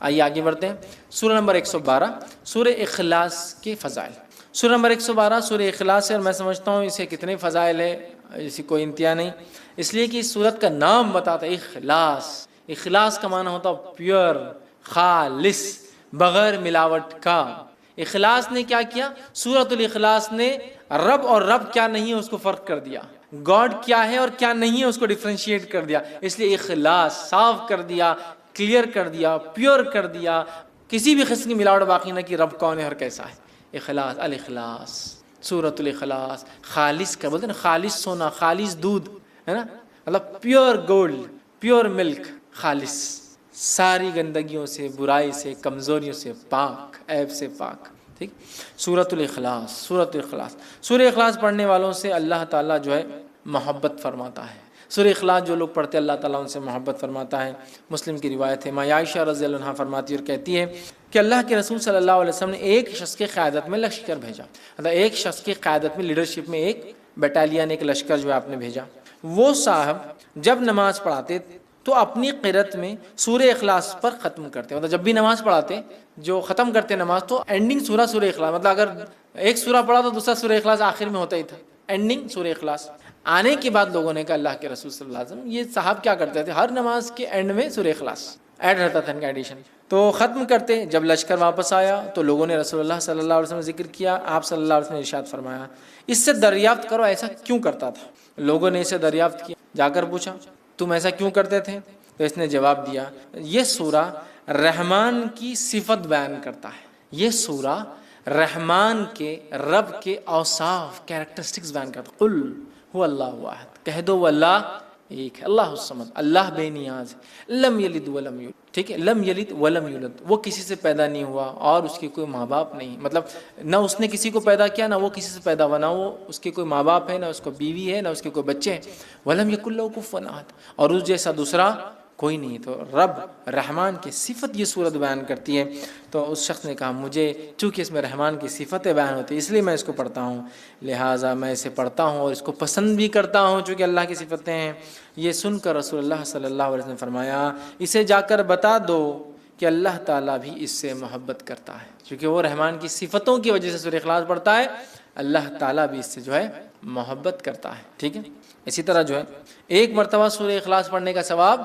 آئیے آگے بڑھتے ہیں. سورہ نمبر 112 سورہ اخلاص کے فضائل. سورہ نمبر 112 سورہ اخلاص ہے، اور میں سمجھتا ہوں اسے کتنے فضائل ہے اسی کوئی انتہا نہیں، اس لیے کہ اس سورت کا نام بتاتا ہے اخلاص. اخلاص کا معنی ہوتا ہے پیور، خالص، بغیر ملاوٹ کا. اخلاص نے کیا کیا؟ سورۃ الاخلاص نے رب اور رب کیا نہیں ہے اس کو فرق کر دیا، گاڈ کیا ہے اور کیا نہیں ہے اس کو ڈیفرینشیٹ کر دیا. اس لیے اخلاص صاف کر دیا، کلیئر کر دیا، پیور کر دیا، کسی بھی قسم کی ملاوٹ باقی نہ کی. رب کون ہے اور کیسا ہے. اخلاص، الاخلاص، سورۃ الاخلاص. خالص کا بولتے ہیں نا، خالص سونا، خالص دودھ ہے نا، مطلب پیور گولڈ، پیور ملک، خالص، ساری گندگیوں سے، برائی سے، کمزوریوں سے پاک، عیب سے پاک. ٹھیک. سورۃ الاخلاص، سورۃ الاخلاص. سورہ اخلاص پڑھنے والوں سے اللہ تعالیٰ جو ہے محبت فرماتا ہے. سورہ اخلاص جو لوگ پڑھتے ہیں اللہ تعالیٰ ان سے محبت فرماتا ہے. مسلم کی روایت ہے، ماں عائشہ رضی اللہ عنہا فرماتی اور کہتی ہے کہ اللہ کے رسول صلی اللہ علیہ وسلم نے ایک شخص کی قیادت میں لشکر بھیجا. مطلب ایک شخص کی قیادت میں، لیڈرشپ میں ایک بٹالین، ایک لشکر جو ہے آپ نے بھیجا. وہ صاحب جب نماز پڑھاتے تو اپنی قرت میں سورہ اخلاص پر ختم کرتے. مطلب جب بھی نماز پڑھاتے، جو ختم کرتے نماز، تو اینڈنگ سورہ اخلاص. مطلب اگر ایک سورہ پڑھا تو دوسرا سورہ اخلاص آخر میں ہوتا ہی تھا، اینڈنگ سورہ اخلاص. آنے کے بعد لوگوں نے کہا اللہ کے رسول صلی اللہ علیہ وسلم یہ صاحب کیا کرتے تھے، ہر نماز کے اینڈ میں سورہ اخلاص ایڈ رہتا تھا ان کا ایڈیشن. تو ختم کرتے. جب لشکر واپس آیا تو لوگوں نے رسول اللہ صلی اللہ علیہ وسلم ذکر کیا. آپ صلی اللہ علیہ وسلم نے ارشاد فرمایا اس سے دریافت کرو ایسا کیوں کرتا تھا. لوگوں نے اسے دریافت کیا، جا کر پوچھا تم ایسا کیوں کرتے تھے؟ تو اس نے جواب دیا یہ سورہ رحمان کی صفت بیان کرتا ہے. یہ سورہ رحمان کے، رب کے اوصاف، کیریکٹرسٹکس بیان کرتا ہے. قل هو اللہ واحد، کہہ دو وہ اللہ ایک ہے، اللہ الصمد، اللہ بے نیاز ہے، لم یلد ولم یولد. ٹھیک ہے، لم یلد ولم یولد، وہ کسی سے پیدا نہیں ہوا اور اس کے کوئی ماں باپ نہیں. مطلب نہ اس نے کسی کو پیدا کیا، نہ وہ کسی سے پیدا ہوا، نہ وہ اس کے کوئی ماں باپ ہے، نہ اس کو بیوی ہے، نہ اس کے کوئی بچے ہیں. ولم یکن لہ کفوا احد، اور اس جیسا دوسرا کوئی نہیں. تو رب رحمان کی صفت یہ صورت بیان کرتی ہے. تو اس شخص نے کہا مجھے چونکہ اس میں رحمان کی صفتیں بیان ہوتی ہیں اس لیے میں اس کو پڑھتا ہوں، لہٰذا میں اسے پڑھتا ہوں اور اس کو پسند بھی کرتا ہوں چونکہ اللہ کی صفتیں ہیں. یہ سن کر رسول اللہ صلی اللہ علیہ وسلم نے فرمایا اسے جا کر بتا دو کہ اللہ تعالیٰ بھی اس سے محبت کرتا ہے. چونکہ وہ رحمان کی صفتوں کی وجہ سے سورہ اخلاص پڑھتا ہے، اللہ تعالیٰ بھی اس سے جو ہے محبت کرتا ہے. ٹھیک ہے. اسی طرح جو ہے ایک مرتبہ سورہ اخلاص پڑھنے کا ثواب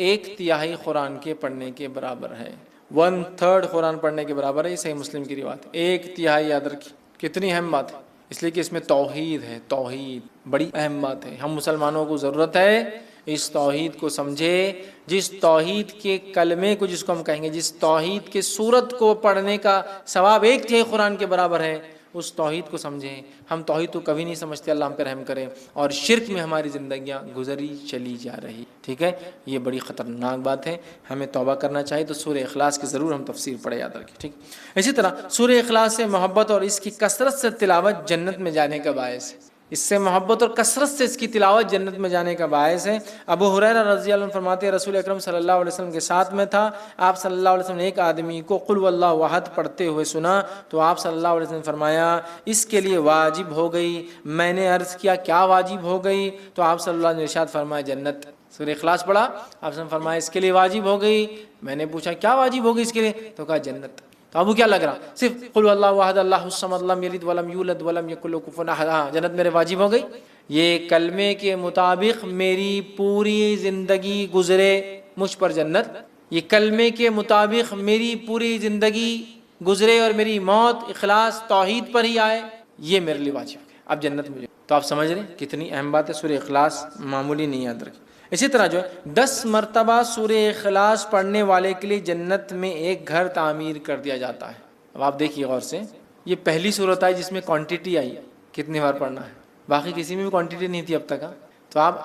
1/3 قرآن کے پڑھنے کے برابر ہے. 1/3 قرآن پڑھنے کے برابر ہے. یہ صحیح مسلم کی روایت ہے. 1/3 یاد رکھیے کتنی اہم بات ہے، اس لیے کہ اس میں توحید ہے. توحید بڑی اہم بات ہے. ہم مسلمانوں کو ضرورت ہے اس توحید کو سمجھے. جس توحید کے کلمے کو، جس کو ہم کہیں گے، جس توحید کے سورت کو پڑھنے کا ثواب 1/3 قرآن کے برابر ہے، اس توحید کو سمجھیں. ہم توحید کو کبھی نہیں سمجھتے، اللہ ہم پہ رحم کرے، اور شرک میں ہماری زندگیاں گزری چلی جا رہی. ٹھیک ہے، یہ بڑی خطرناک بات ہے، ہمیں توبہ کرنا چاہیے. تو سورہ اخلاص کی ضرور ہم تفسیر پڑھے، یاد رکھیں. ٹھیک. اسی طرح سورہ اخلاص سے محبت اور اس کی کثرت سے تلاوت جنت میں جانے کا باعث ہے. اس سے محبت اور کثرت سے اس کی تلاوت جنت میں جانے کا باعث ہے. ابو ہریرہ رضی اللہ عنہ فرماتے ہیں رسول اکرم صلی اللہ علیہ وسلم کے ساتھ میں تھا. آپ صلی اللہ علیہ وسلم نے ایک آدمی کو قل واللہ احد پڑھتے ہوئے سنا تو آپ صلی اللہ علیہ وسلم نے فرمایا اس کے لیے واجب ہو گئی. میں نے عرض کیا کیا واجب ہو گئی؟ تو آپ صلی اللہ علیہ وسلم نے ارشاد فرمایا جنت. سورہ اخلاص پڑھا، آپ نے فرمایا اس کے لیے واجب ہو گئی. میں نے پوچھا کیا واجب ہو گئی اس کے لیے؟ تو کہا جنت. تو ابو کیا لگ رہا؟ صرف قل واللہ احد اللہ الصمد لم یلد ولم یولد ولم یکن لہ کفوا احد، جنت میرے واجب ہو گئی. یہ کلمے کے مطابق میری پوری زندگی گزرے مجھ پر جنت. یہ کلمے کے مطابق میری پوری زندگی گزرے اور میری موت اخلاص توحید پر ہی آئے، یہ میرے لیے واجب ہے. اب جنت مجھے. تو آپ سمجھ رہے ہیں کتنی اہم بات ہے. سورہ اخلاص معمولی نہیں، یاد رکھیں. اسی طرح جو ہے 10 مرتبہ سورہ اخلاص پڑھنے والے کے لیے جنت میں ایک گھر تعمیر کر دیا جاتا ہے. اب آپ دیکھیے غور سے، یہ پہلی صورت آئی جس میں کوانٹٹی آئی کتنی بار پڑھنا ہے. باقی کسی میں بھی کوانٹٹی نہیں تھی اب تک. تو آپ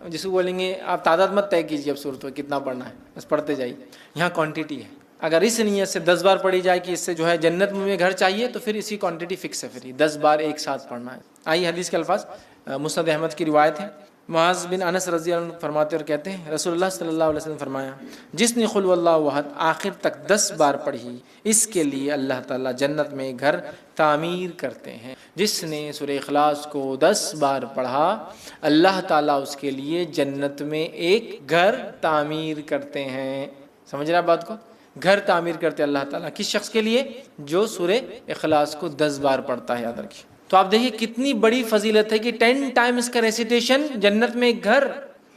جس کو بولیں گے آپ تعداد مت طے کیجیے اب صورت میں کتنا پڑھنا ہے، بس پڑھتے جائیے. یہاں کوانٹٹی ہے. اگر اس نیت سے 10 بار پڑھی جائے کہ اس سے جو ہے جنت میں گھر چاہیے تو پھر اسی کوانٹٹی فکس ہے، پھر 10 بار ایک ساتھ پڑھنا ہے. آئیے حدیث کے الفاظ. مسند احمد کی روایت ہے. معاذ بن انس رضی اللہ عنہ فرماتے اور کہتے ہیں رسول اللہ صلی اللہ علیہ وسلم فرمایا جس نے قل واللہ احد آخر تک 10 بار پڑھی اس کے لیے اللہ تعالیٰ جنت میں گھر تعمیر کرتے ہیں. جس نے سورہ اخلاص کو 10 بار پڑھا اللہ تعالیٰ اس کے لیے جنت میں ایک گھر تعمیر کرتے ہیں. سمجھ رہے ہیں بات کو؟ گھر تعمیر کرتے اللہ تعالیٰ کس شخص کے لیے؟ جو سورہ اخلاص کو 10 بار پڑھتا ہے، یاد رکھیے۔ تو آپ دیکھیے کتنی بڑی فضیلت ہے کہ 10 ٹائمز کا ریسیٹیشن جنت میں ایک گھر،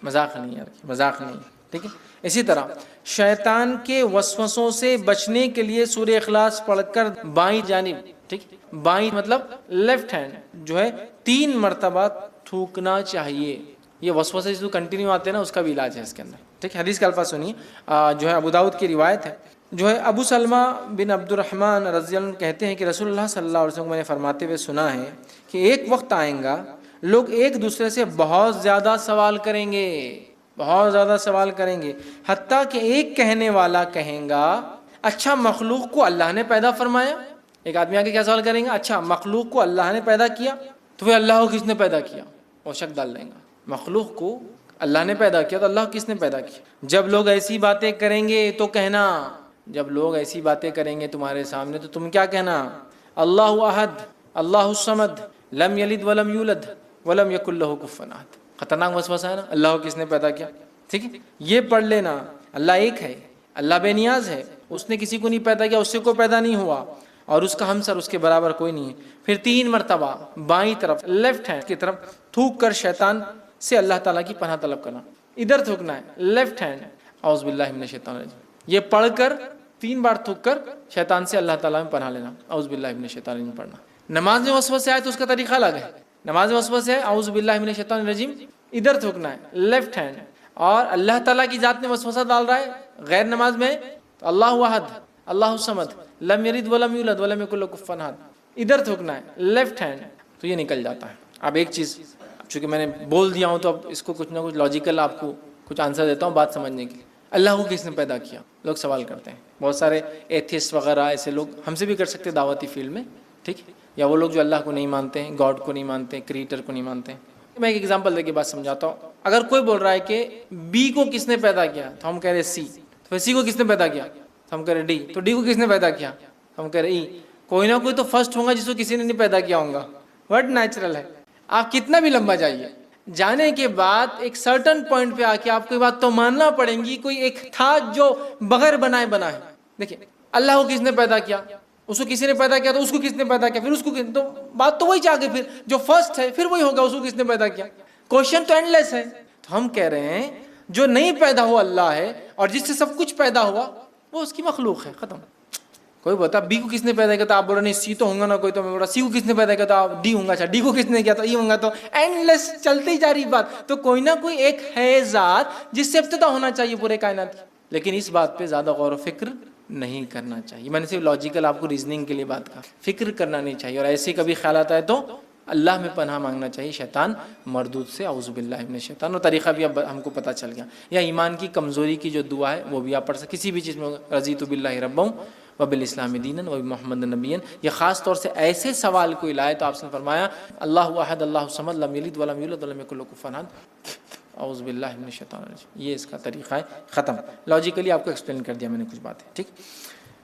مذاق نہیں یار، مذاق نہیں، ٹھیک ہے۔ اسی طرح شیطان کے وسوسوں سے بچنے کے لیے سورہ اخلاص پڑھ کر بائیں جانب، ٹھیک، بائیں مطلب لیفٹ ہینڈ جو ہے 3 مرتبہ تھوکنا چاہیے۔ یہ وسوسے جو کنٹینیو آتے ہیں نا، اس کا بھی علاج ہے اس کے اندر، ٹھیک ہے۔ حدیث کا الفاظ سنیے، جو ہے ابو داؤد کی روایت ہے، جو ہے ابو سلمہ بن عبد الرحمن رضی اللہ عنہ کہتے ہیں کہ رسول اللہ صلی اللہ علیہ وسلم کو میں نے فرماتے ہوئے سنا ہے کہ ایک وقت آئیں گا لوگ ایک دوسرے سے بہت زیادہ سوال کریں گے، بہت زیادہ سوال کریں گے، حتیٰ کہ ایک کہنے والا کہیں گا اچھا مخلوق کو اللہ نے پیدا فرمایا۔ ایک آدمی آ کے کیا سوال کریں گا؟ اچھا مخلوق کو اللہ نے پیدا کیا، تو پھر اللہ کو کس نے پیدا کیا؟ وہ شک ڈال لیں گا، مخلوق کو اللہ نے پیدا کیا تو اللہ کو کس نے پیدا کیا؟ جب لوگ ایسی باتیں کریں گے تو کہنا، جب لوگ ایسی باتیں کریں گے تمہارے سامنے تو تم کیا کہنا؟ اللہ احد، اللہ الصمد، لم یلد ولم یولد ولم یکن لہ کفوا احد۔ خطرناک وسوسہ ہے نا، اللہ کو کس نے پیدا کیا، ٹھیک ہے۔ یہ پڑھ لینا، اللہ ایک ہے، اللہ بے نیاز ہے، اس نے کسی کو نہیں پیدا کیا، اس سے کوئی پیدا نہیں ہوا، اور اس کا ہمسر اس کے برابر کوئی نہیں ہے۔ پھر 3 مرتبہ بائیں طرف لیفٹ ہینڈ کی طرف تھوک کر شیطان سے اللہ تعالیٰ کی پناہ طلب کرنا۔ ادھر تھوکنا ہے لیفٹ ہینڈ، اعوذ باللہ من الشیطان الرجیم، یہ پڑھ کر 3 بار تھوک کر شیطان سے اللہ تعالیٰ میں پناہ لینا، اعوذ باللہ من الشیطان الرجیم پڑھنا۔ نماز میں وسوسے آئے تو اس کا طریقہ الگ ہے، نماز میں وسوسے ہے اعوذ باللہ من الشیطان الرجیم، ادھر تھوکنا ہے لیفٹ ہینڈ، اور اللہ تعالیٰ کی ذات میں وسوسہ ڈال رہا ہے غیر نماز میں تو اللہ احد، اللہ الصمد، لم یلد ولم یولد ولم یکن لہ کفوا احد، ادھر تھوکنا ہے لیفٹ ہینڈ، تو یہ نکل جاتا ہے۔ اب ایک چیز چونکہ میں نے بول دیا ہوں تو اب اس کو کچھ نہ کچھ لاجیکل آپ کو کچھ آنسر دیتا ہوں بات سمجھنے کے لیے۔ اللہ کو کس نے پیدا کیا؟ لوگ سوال کرتے ہیں، بہت سارے ایتھیسٹ وغیرہ ایسے لوگ ہم سے بھی کر سکتے دعوتی فیلڈ میں، ٹھیک، یا وہ لوگ جو اللہ کو نہیں مانتے ہیں، گاڈ کو نہیں مانتے ہیں، کریٹر کو نہیں مانتے ہیں۔ میں ایک ایگزامپل دے کے بات سمجھاتا ہوں۔ اگر کوئی بول رہا ہے کہ بی کو کس نے پیدا کیا تو ہم کہہ رہے سی، تو سی کو کس نے پیدا کیا تو ہم کہہ رہے ڈی، تو ڈی کو کس نے پیدا کیا تو ہم کہہ رہے ای۔ کوئی نہ کوئی تو فرسٹ ہوگا جس کو کسی نے نہیں پیدا کیا ہوگا، ورڈ نیچرل ہے۔ آپ کتنا بھی لمبا جائیے، جانے کے بعد ایک سرٹن پوائنٹ پہ آ کے آپ کو یہ بات تو ماننا پڑے گی کوئی ایک تھا جو بغیر بنائے بنا ہے۔ دیکھیں اللہ کو کس نے پیدا کیا، اس کو کسی نے پیدا کیا، تو اس کو کس نے پیدا کیا، پھر اس کو تو بات تو وہی چاہ کے پھر جو فرسٹ ہے پھر وہی ہوگا، اس کو کس نے پیدا کیا۔ کوشچن تو اینڈ لیس ہے۔ تو ہم کہہ رہے ہیں جو نہیں پیدا ہوا اللہ ہے، اور جس سے سب کچھ پیدا ہوا وہ اس کی مخلوق ہے، ختم۔ کوئی بتا بی کو کس نے پیدا کیا تو آپ بول رہے نہیں سی تو ہوں گا نا کوئی، تو میں بول رہا سی کو کس نے پیدا کیا تو آپ ڈی ہوں گا، اچھا ڈی کو کس نے کیا تو ای ہوں گا، تو اینڈ لیس چلتی جا رہی بات۔ تو کوئی نہ کوئی ایک ہے ذات جس سے ابتدا ہونا چاہیے پورے کائنات کی، لیکن اس بات پہ زیادہ غور و فکر نہیں کرنا چاہیے۔ میں نے صرف لاجیکل آپ کو ریزننگ کے لیے بات کہا، فکر کرنا نہیں چاہیے، اور ایسے کبھی خیالات آئے تو اللہ میں پناہ مانگنا چاہیے شیطان مردود سے، اعوذ باللہ من الشیطان۔ اور طریقہ بھی اب ہم کو پتہ چل گیا، یا ایمان کی کمزوری کی جو دعا ہے وہ بھی آپ پڑھ سکتے کسی بھی چیز میں، رضیت باللہ ربا وبالاسلام دینا وبمحمد نبیا۔ یہ خاص طور سے ایسے سوال کو لائے تو آپ نے فرمایا اللہ احد، اللہ الصمد، لم یلد ولم یولد ولم یکن لہ کفوا احد، اعوذ باللہ من الشیطان الرجیم۔ یہ اس کا طریقہ ہے، ختم۔ لاجیکلی آپ کو ایکسپلین کر دیا میں نے کچھ باتیں، ٹھیک۔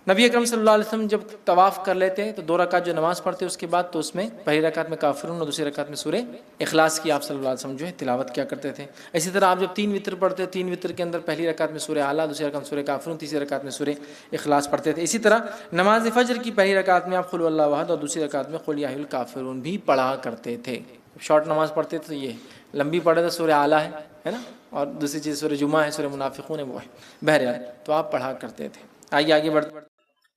نبی اکرم صلی اللہ علیہ وسلم جب طواف کر لیتے تو 2 رکعت جو نماز پڑھتے اس کے بعد تو اس میں پہلی رکعت میں کافرون اور دوسری رکعت میں سورہ اخلاص کی آپ صلی اللہ علیہ وسلم جو ہے تلاوت کیا کرتے تھے۔ اسی طرح آپ جب 3 وتر پڑھتے 3 وتر کے اندر پہلی رکعت میں سورہ اعلیٰ، دوسری رکعت میں سورہ کافرون، تیسری رکعت میں سورہ اخلاص پڑھتے تھے۔ اسی طرح نماز فجر کی پہلی رکعت میں آپ قل اللہ احد اور دوسری رکعت میں قل یا ایھا الکافرون بھی پڑھا کرتے تھے۔ شارٹ نماز پڑھتے تھے، یہ لمبی پڑھے تو سورہ اعلیٰ ہے نا، اور دوسری چیز سورہ جمعہ ہے، سورہ منافقون ہے، وہ ہے بہرحال تو آپ پڑھا کرتے تھے۔ آئیے آگے بڑھتے،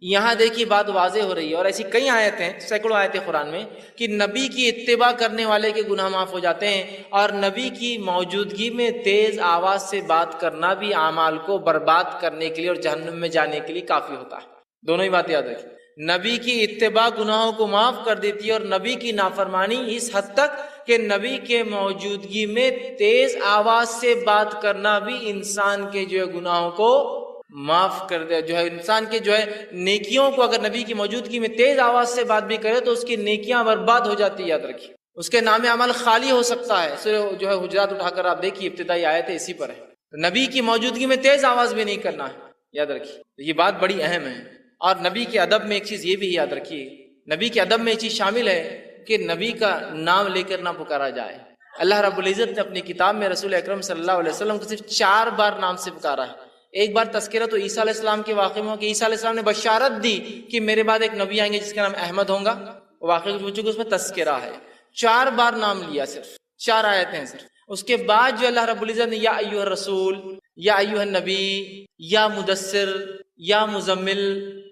یہاں دیکھیے بات واضح ہو رہی ہے، اور ایسی کئی آیتیں ہیں، سینکڑوں آیتیں قرآن میں کہ نبی کی اتباع کرنے والے کے گناہ معاف ہو جاتے ہیں، اور نبی کی موجودگی میں تیز آواز سے بات کرنا بھی اعمال کو برباد کرنے کے لیے اور جہنم میں جانے کے لیے کافی ہوتا ہے۔ دونوں ہی بات یاد رکھیں، نبی کی اتباع گناہوں کو معاف کر دیتی ہے، اور نبی کی نافرمانی اس حد تک کہ نبی کے موجودگی میں تیز آواز سے بات کرنا بھی انسان کے جو ہے گناہوں کو معاف کر دے، جو ہے انسان کے جو ہے نیکیوں کو اگر نبی کی موجودگی میں تیز آواز سے بات بھی کرے تو اس کی نیکیاں برباد ہو جاتی ہے، یاد رکھیے، اس کے نام عمل خالی ہو سکتا ہے۔ سورہ جو ہے حجرات اٹھا کر آپ دیکھیے، ابتدائی آیت اسی پر ہے، نبی کی موجودگی میں تیز آواز بھی نہیں کرنا ہے، یاد رکھیے، یہ بات بڑی اہم ہے۔ اور نبی کے ادب میں ایک چیز یہ بھی یاد رکھیے، نبی کے ادب میں یہ چیز شامل ہے کہ نبی کا نام لے کر نہ پکارا جائے۔ اللہ رب العزت نے اپنی کتاب میں رسول اکرم صلی اللہ علیہ وسلم کو صرف 4 بار نام سے پکارا ہے، ایک بار تذکرہ تو عیسیٰ علیہ السلام کے واقعے میں ہو کہ عیسیٰ علیہ السلام نے بشارت دی کہ میرے بعد ایک نبی آئیں گے جس کا نام احمد ہوگا، واقعے کو اس میں تذکرہ ہے، 4 بار نام لیا، صرف 4 آیتیں صرف۔ اس کے بعد جو اللہ رب العزت نے یا ایھا الرسول، یا ایھا النبی، یا مدثر، یا مزمل،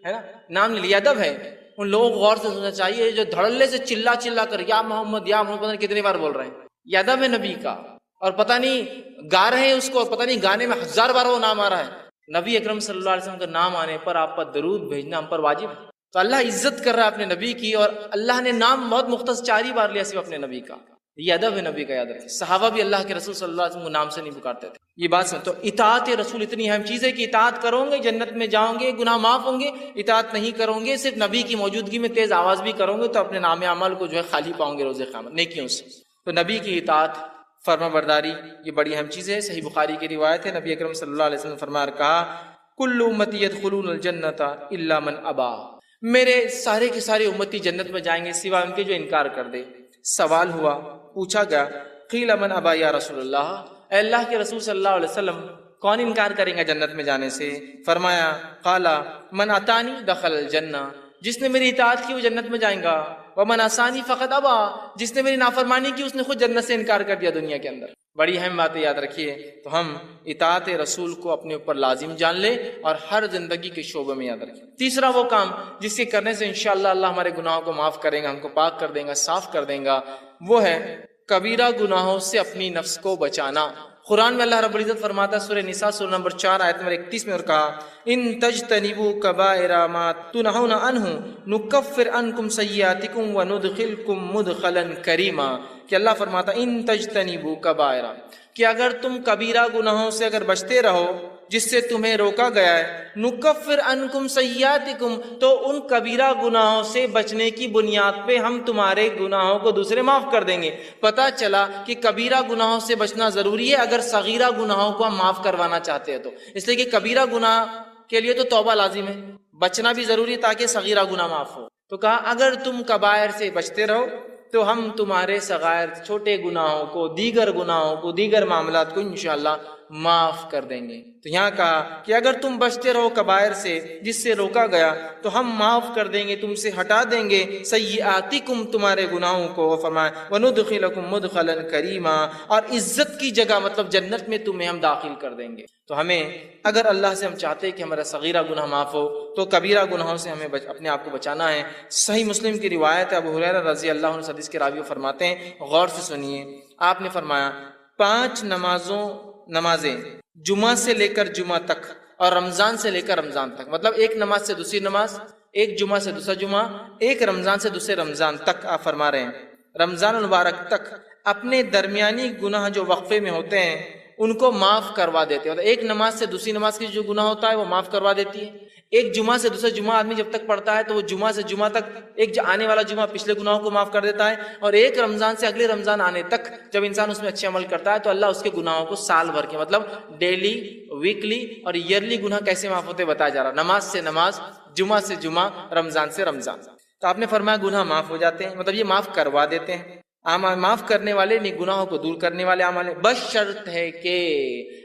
ہے نا، نام لے لیا، ادب ہے۔ ان لوگوں کو غور سے سننا چاہیے جو دھڑلے سے چلا چلا کر یا محمد یا محمد، پتہ نہیں کتنی بار بول رہے ہیں، یہ ادب ہے نبی کا، اور پتہ نہیں گا رہے ہیں اس کو، اور پتہ نہیں گانے میں 1000 بار وہ نام آ رہا ہے۔ نبی اکرم صلی اللہ علیہ وسلم کا نام آنے پر آپ پر درود بھیجنا ہم پر واجب ہے۔ تو اللہ عزت کر رہا ہے اپنے نبی کی، اور اللہ نے نام بہت مختص 4 ہی بار لیا صرف اپنے نبی کا، یہ ادب ہے نبی کا، یاد رکھیں۔ صحابہ بھی اللہ کے رسول صلی اللہ علیہ وسلم کو نام سے نہیں پکارتے تھے، یہ بات سن۔ تو اطاعت رسول اتنی اہم چیز ہے کہ اطاعت کرو گے جنت میں جاؤ گے، گناہ معاف ہوں گے، اطاعت نہیں کرو گے صرف نبی کی موجودگی میں تیز آواز بھی کرو گے تو اپنے نام عمل کو جو ہے خالی پاؤں گے روز قیامت نیکیوں سے۔ تو نبی کی اطاعت، فرما برداری، یہ بڑی اہم چیز ہے۔ صحیح بخاری کی روایت ہے، نبی اکرم صلی اللہ علیہ وسلم فرمایا، کہا کل امتی یدخلون الجنۃ الا من ابا، میرے سارے کے سارے امتی جنت میں جائیں گے سوائے ان کے جو انکار کر دے۔ سوال ہوا، پوچھا گیا، قیل من ابا یا رسول اللہ، اے اللہ کے رسول صلی اللہ علیہ وسلم کون انکار کریں گا جنت میں جانے سے؟ فرمایا، قال من اطانی دخل الجنہ، جس نے میری اطاعت کی وہ جنت میں جائیں گا، ومن عصانی فقط ابا، جس نے میری نافرمانی کی اس نے خود جنت سے انکار کر دیا دنیا کے اندر۔ بڑی اہم باتیں یاد رکھیے۔ تو ہم اطاعت رسول کو اپنے اوپر لازم جان لیں اور ہر زندگی کے شعبے میں یاد رکھیں۔ تیسرا وہ کام جس کے کرنے سے انشاءاللہ اللہ ہمارے گناہوں کو معاف کریں گا، ہم کو پاک کر دیں گا، صاف کر دیں گا، وہ ہے کبیرہ گناہوں سے اپنی نفس کو بچانا۔ قرآن میں اللہ رب العزت فرماتا ہے، سورہ نساء سورہ نمبر 4 آیت نمبر 31 میں، اور کہا ان تجتنبوا کبائر ما تنہون عنہ نکفر عنکم سیئاتکم وندخلکم مدخلا کریما، کہ اللہ فرماتا ان تجتنبوا کبائر، کہ اگر تم کبیرہ گناہوں سے اگر بچتے رہو جس سے تمہیں روکا گیا ہے، نکفر عنکم سیئاتکم، تو ان کبیرہ گناہوں سے بچنے کی بنیاد پہ ہم تمہارے گناہوں کو دوسرے معاف کر دیں گے۔ پتہ چلا کہ کبیرہ گناہوں سے بچنا ضروری ہے اگر صغیرہ گناہوں کو ہم معاف کروانا چاہتے ہیں تو، اس لیے کہ کبیرہ گناہ کے لیے تو توبہ لازم ہے، بچنا بھی ضروری ہے تاکہ صغیرہ گناہ معاف ہو۔ تو کہا اگر تم کبائر سے بچتے رہو تو ہم تمہارے صغائر چھوٹے گناہوں کو، دیگر گناہوں کو، دیگر معاملات کو انشاءاللہ معاف کر دیں گے۔ تو یہاں کہا کہ اگر تم بچتے رہو کبائر سے جس سے روکا گیا تو ہم معاف کر دیں گے، تم سے ہٹا دیں گے سیئاتکم، تمہارے گناہوں کو، فرمایا وندخلکم مدخلا کریما، اور عزت کی جگہ مطلب جنت میں تمہیں ہم داخل کر دیں گے۔ تو ہمیں اگر اللہ سے ہم چاہتے ہیں کہ ہمارا صغیرہ گناہ معاف ہو تو کبیرہ گناہوں سے ہمیں اپنے آپ کو بچانا ہے۔ صحیح مسلم کی روایت ہے، ابو ہریرہ رضی اللہ عنہ حدیث کے راوی فرماتے ہیں، غور سے سنیے، آپ نے فرمایا 5 نمازیں جمعہ سے لے کر جمعہ تک اور رمضان سے لے کر رمضان تک، مطلب ایک نماز سے دوسری نماز، ایک جمعہ سے دوسرا جمعہ، ایک رمضان سے دوسرے رمضان تک، آپ فرما رہے ہیں رمضان المبارک تک اپنے درمیانی گناہ جو وقفے میں ہوتے ہیں ان کو معاف کروا دیتے ہیں۔ ایک نماز سے دوسری نماز کی جو گناہ ہوتا ہے وہ معاف کروا دیتی ہے۔ ایک جمعہ سے دوسرا جمعہ آدمی جب تک پڑھتا ہے تو وہ جمعہ سے جمعہ تک ایک آنے والا جمعہ پچھلے گناہوں کو معاف کر دیتا ہے، اور ایک رمضان سے اگلے رمضان آنے تک جب انسان اس میں اچھے عمل کرتا ہے تو اللہ اس کے گناہوں کو سال بھر کے، مطلب ڈیلی، ویکلی اور ایئرلی گناہ کیسے معاف ہوتے بتایا جا رہا، نماز سے نماز، جمعہ سے جمعہ، رمضان سے رمضان۔ تو آپ نے فرمایا گناہ معاف ہو جاتے ہیں، مطلب یہ معاف کروا دیتے ہیں۔ معاف کرنے والے نہیں، گناہوں کو دور کرنے والے اعمال ہیں، بس شرط ہے کہ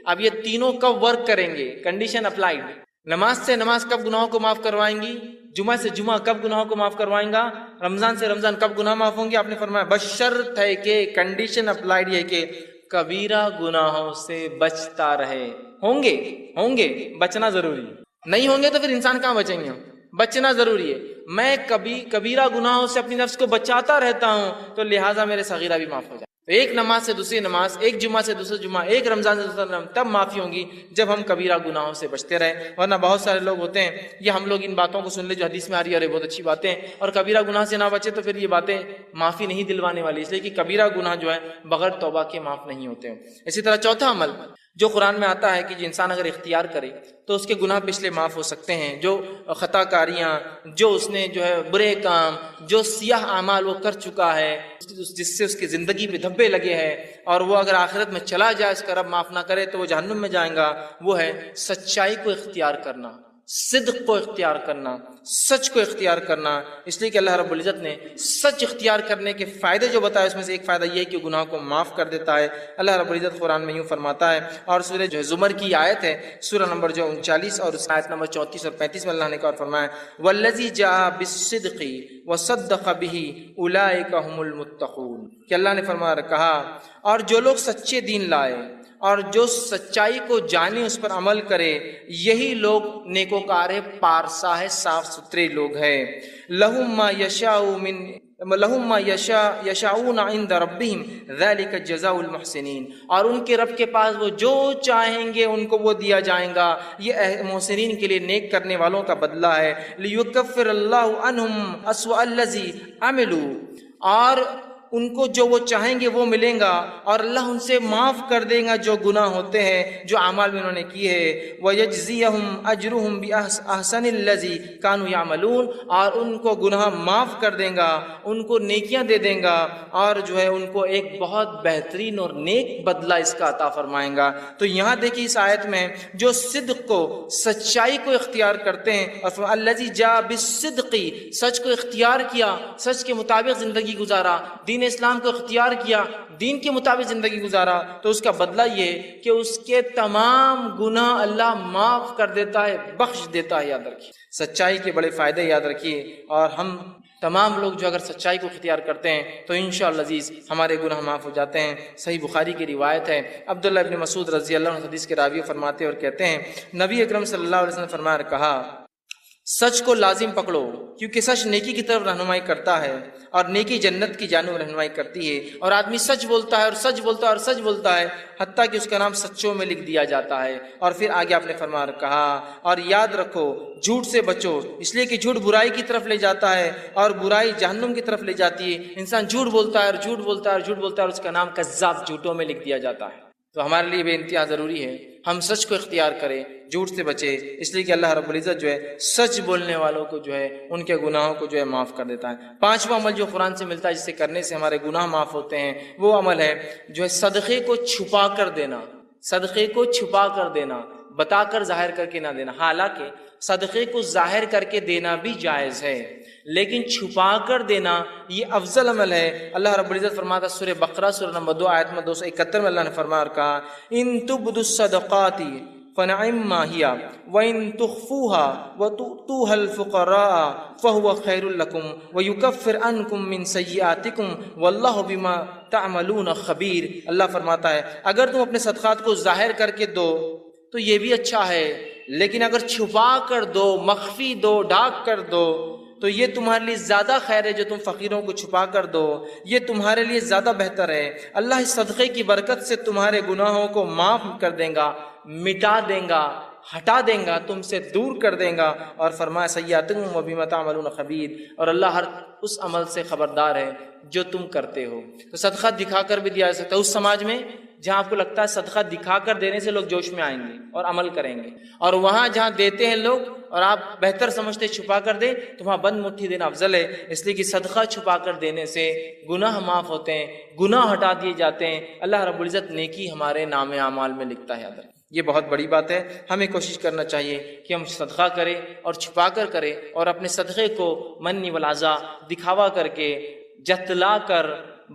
اب یہ تینوں کب ورک کریں گے، کنڈیشن اپلائیڈ۔ نماز سے نماز کب گناہوں کو معاف کروائیں گی، جمعہ سے جمعہ کب گناہوں کو معاف کروائیں گا، رمضان سے رمضان کب گناہ معاف ہوں گے؟ آپ نے فرمایا بس شرط ہے کہ، کنڈیشن اپلائیڈ ہے کہ کبیرہ گناہوں سے بچتا رہے۔ ہوں گے بچنا ضروری ہے، نہیں ہوں گے تو پھر انسان کہاں بچیں گے؟ بچنا ضروری ہے۔ میں کبیرہ گناہوں سے اپنی نفس کو بچاتا رہتا ہوں تو لہٰذا میرے صغیرہ بھی معاف ہو جائے۔ ایک نماز سے دوسری نماز، ایک جمعہ سے دوسرا جمعہ، ایک رمضان سے دوسرا رمضان، تب معافی ہوں گی جب ہم کبیرہ گناہوں سے بچتے رہیں۔ ورنہ بہت سارے لوگ ہوتے ہیں، یہ ہم لوگ ان باتوں کو سن لے جو حدیث میں آ رہی ہے، ارے بہت اچھی باتیں، اور کبیرہ گناہ سے نہ بچے تو پھر یہ باتیں معافی نہیں دلوانے والی، اس لیے کہ کبیرہ گناہ جو ہے بغیر توبہ کے معاف نہیں ہوتے ہیں۔ اسی طرح چوتھا عمل جو قرآن میں آتا ہے کہ جو انسان اگر اختیار کرے تو اس کے گناہ پچھلے معاف ہو سکتے ہیں، جو خطا کاریاں، جو اس نے جو ہے برے کام، جو سیاہ اعمال وہ کر چکا ہے جس سے اس کی زندگی پہ دھبے لگے ہیں اور وہ اگر آخرت میں چلا جائے اس کا رب معاف نہ کرے تو وہ جہنم میں جائیں گا، وہ ہے سچائی کو اختیار کرنا۔ صدق کو اختیار کرنا، سچ کو اختیار کرنا، اس لیے کہ اللہ رب العزت نے سچ اختیار کرنے کے فائدے جو بتائے اس میں سے ایک فائدہ یہ ہے کہ گناہ کو معاف کر دیتا ہے۔ اللہ رب العزت قرآن میں یوں فرماتا ہے، اور سورہ جو زمر کی آیت ہے، سورہ نمبر جو 39 اور آیت نمبر 34 اور 35 میں اللہ نے اور فرمایا والذی جاء بالصدق وصدق به اولئک هم المتقون، کہ اللہ نے فرمایا کہا اور جو لوگ سچے دین لائے اور جو سچائی کو جانے اس پر عمل کرے یہی لوگ نیکوکار ہے، پارسا ہے، صاف ستھرے لوگ ہیں۔ لہم ما یشاؤون عند ربہم ذلک جزاء المحسنین، اور ان کے رب کے پاس وہ جو چاہیں گے ان کو وہ دیا جائیں گا، یہ محسنین کے لیے، نیک کرنے والوں کا بدلہ ہے۔ لیکفر اللہ عنہم اسوأ الذی عملوا، اور ان کو جو وہ چاہیں گے وہ ملیں گا، اور اللہ ان سے معاف کر دے گا جو گناہ ہوتے ہیں، جو اعمال میں انہوں نے کیے ہیں۔ وَيَجْزِيَهُمْ أَجْرُهُمْ بِأَحْسَنِ الَّذِي كَانُوا يَعْمَلُونَ، اور ان کو گناہ معاف کر دیں گا، ان کو نیکیاں دے دیں گا، اور جو ہے ان کو ایک بہت بہترین اور نیک بدلہ اس کا عطا فرمائیں گا۔ تو یہاں دیکھیے اس آیت میں جو صدق کو، سچائی کو اختیار کرتے ہیں، اور الَّذِي جَاءَ بِالصِّدْقِ، سچ کو اختیار کیا، سچ کے مطابق زندگی گزارا، دین اسلام کو اختیار کیا، دین کے مطابق زندگی گزارا، تو اس کا بدلہ یہ کہ اس کے تمام گناہ اللہ معاف کر دیتا ہے، بخش دیتا ہے۔ یاد رکھیے سچائی کے بڑے فائدے یاد رکھیے، اور ہم تمام لوگ جو اگر سچائی کو اختیار کرتے ہیں تو انشاءاللہ عزیز ہمارے گناہ معاف ہو جاتے ہیں۔ صحیح بخاری کی روایت ہے، عبداللہ ابن مسعود رضی اللہ عنہ حدیث کے راوی فرماتے اور کہتے ہیں نبی اکرم صلی اللہ علیہ وسلم نے فرمایا کہا سچ کو لازم پکڑو، کیونکہ سچ نیکی کی طرف رہنمائی کرتا ہے، اور نیکی جنت کی جانب رہنمائی کرتی ہے۔ اور آدمی سچ بولتا ہے اور سچ بولتا ہے اور سچ بولتا ہے، حتیٰ کہ اس کا نام سچوں میں لکھ دیا جاتا ہے۔ اور پھر آگے آپ نے فرمایا کہا اور یاد رکھو جھوٹ سے بچو، اس لیے کہ جھوٹ برائی کی طرف لے جاتا ہے اور برائی جہنم کی طرف لے جاتی ہے۔ انسان جھوٹ بولتا ہے اور جھوٹ بولتا ہے اور جھوٹ بولتا ہے، اور اس کا نام کذاب، جھوٹوں میں لکھ دیا جاتا ہے۔ تو ہمارے لیے بے انتہا ضروری ہے ہم سچ کو اختیار کریں، جھوٹ سے بچے، اس لیے کہ اللہ رب العزت جو ہے سچ بولنے والوں کو جو ہے ان کے گناہوں کو جو ہے معاف کر دیتا ہے۔ پانچواں عمل جو قرآن سے ملتا ہے جس سے کرنے سے ہمارے گناہ معاف ہوتے ہیں، وہ عمل ہے جو ہے صدقے کو چھپا کر دینا۔ صدقے کو چھپا کر دینا، بتا کر ظاہر کر کے نہ دینا۔ حالانکہ صدقے کو ظاہر کر کے دینا بھی جائز ہے، لیکن چھپا کر دینا یہ افضل عمل ہے۔ اللہ رب العزت فرماتا ہے سورہ بقرہ سورہ نمبر 2 آیت میں 271 میں اللہ نے فرمایا اور کہا ان تبدوا الصدقات فنعما هي وان تخفوها وتؤتوها الفقراء فهو خير لكم ويكفر عنكم من سيئاتكم والله بما تعملون خبير۔ اللہ فرماتا ہے اگر تم اپنے صدقات کو ظاہر کر کے دو تو یہ بھی اچھا ہے، لیکن اگر چھپا کر دو، مخفی دو، ڈھانک کر دو تو یہ تمہارے لیے زیادہ خیر ہے۔ جو تم فقیروں کو چھپا کر دو یہ تمہارے لیے زیادہ بہتر ہے۔ اللہ اس صدقے کی برکت سے تمہارے گناہوں کو معاف کر دے گا، مٹا دے گا، ہٹا دیں گا، تم سے دور کر دیں گا۔ اور فرمایا سیئاتکم وبما تعملون خبیر، اور اللہ ہر اس عمل سے خبردار ہے جو تم کرتے ہو۔ تو صدقہ دکھا کر بھی دیا جا سکتا ہے اس سماج میں جہاں آپ کو لگتا ہے صدقہ دکھا کر دینے سے لوگ جوش میں آئیں گے اور عمل کریں گے، اور وہاں جہاں دیتے ہیں لوگ اور آپ بہتر سمجھتے چھپا کر دیں تو وہاں بند مٹھی دینا افضل ہے۔ اس لیے کہ صدقہ چھپا کر دینے سے گناہ معاف ہوتے ہیں، گناہ ہٹا دیے جاتے ہیں، اللہ رب العزت نیکی ہمارے نام اعمال میں لکھتا ہے۔ یہ بہت بڑی بات ہے، ہمیں کوشش کرنا چاہیے کہ ہم صدقہ کریں اور چھپا کر کریں، اور اپنے صدقے کو منی والعزا دکھاوا کر کے، جتلا کر،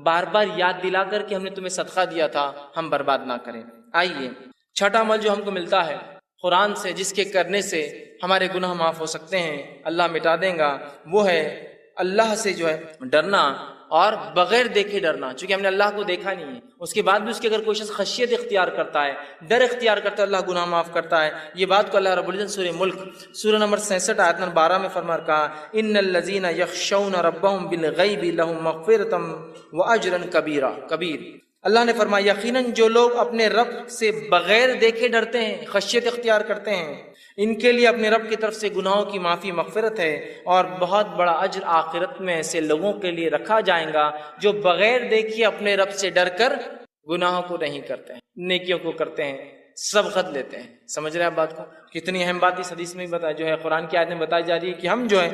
بار بار یاد دلا کر کہ ہم نے تمہیں صدقہ دیا تھا، ہم برباد نہ کریں۔ آئیے چھٹا عمل جو ہم کو ملتا ہے قرآن سے، جس کے کرنے سے ہمارے گناہ معاف ہو سکتے ہیں، اللہ مٹا دیں گا، وہ ہے اللہ سے جو ہے ڈرنا، اور بغیر دیکھے ڈرنا۔ چونکہ ہم نے اللہ کو دیکھا نہیں ہے، اس کے بعد بھی اس کی اگر کوئی شخص خشیت اختیار کرتا ہے، ڈر اختیار کرتا ہے، اللہ گناہ معاف کرتا ہے۔ یہ بات کو اللہ رب العزت سورہ ملک سورہ نمبر 66 آیت نمبر 12 میں فرما کہا ان الذین یخشون ربهم بالغیب لهم مغفرۃ واجرا کبیر۔ اللہ نے فرمایا یقیناً جو لوگ اپنے رب سے بغیر دیکھے ڈرتے ہیں، خشیت اختیار کرتے ہیں، ان کے لیے اپنے رب کی طرف سے گناہوں کی معافی، مغفرت ہے، اور بہت بڑا اجر آخرت میں ایسے لوگوں کے لیے رکھا جائے گا جو بغیر دیکھے اپنے رب سے ڈر کر گناہوں کو نہیں کرتے ہیں، نیکیوں کو کرتے ہیں، سبقت لیتے ہیں۔ سمجھ رہے ہیں آپ بات کو؟ کتنی اہم بات اس حدیث میں بتایا، جو ہے قرآن کی آیت میں بتائی جا رہی ہے کہ ہم جو ہے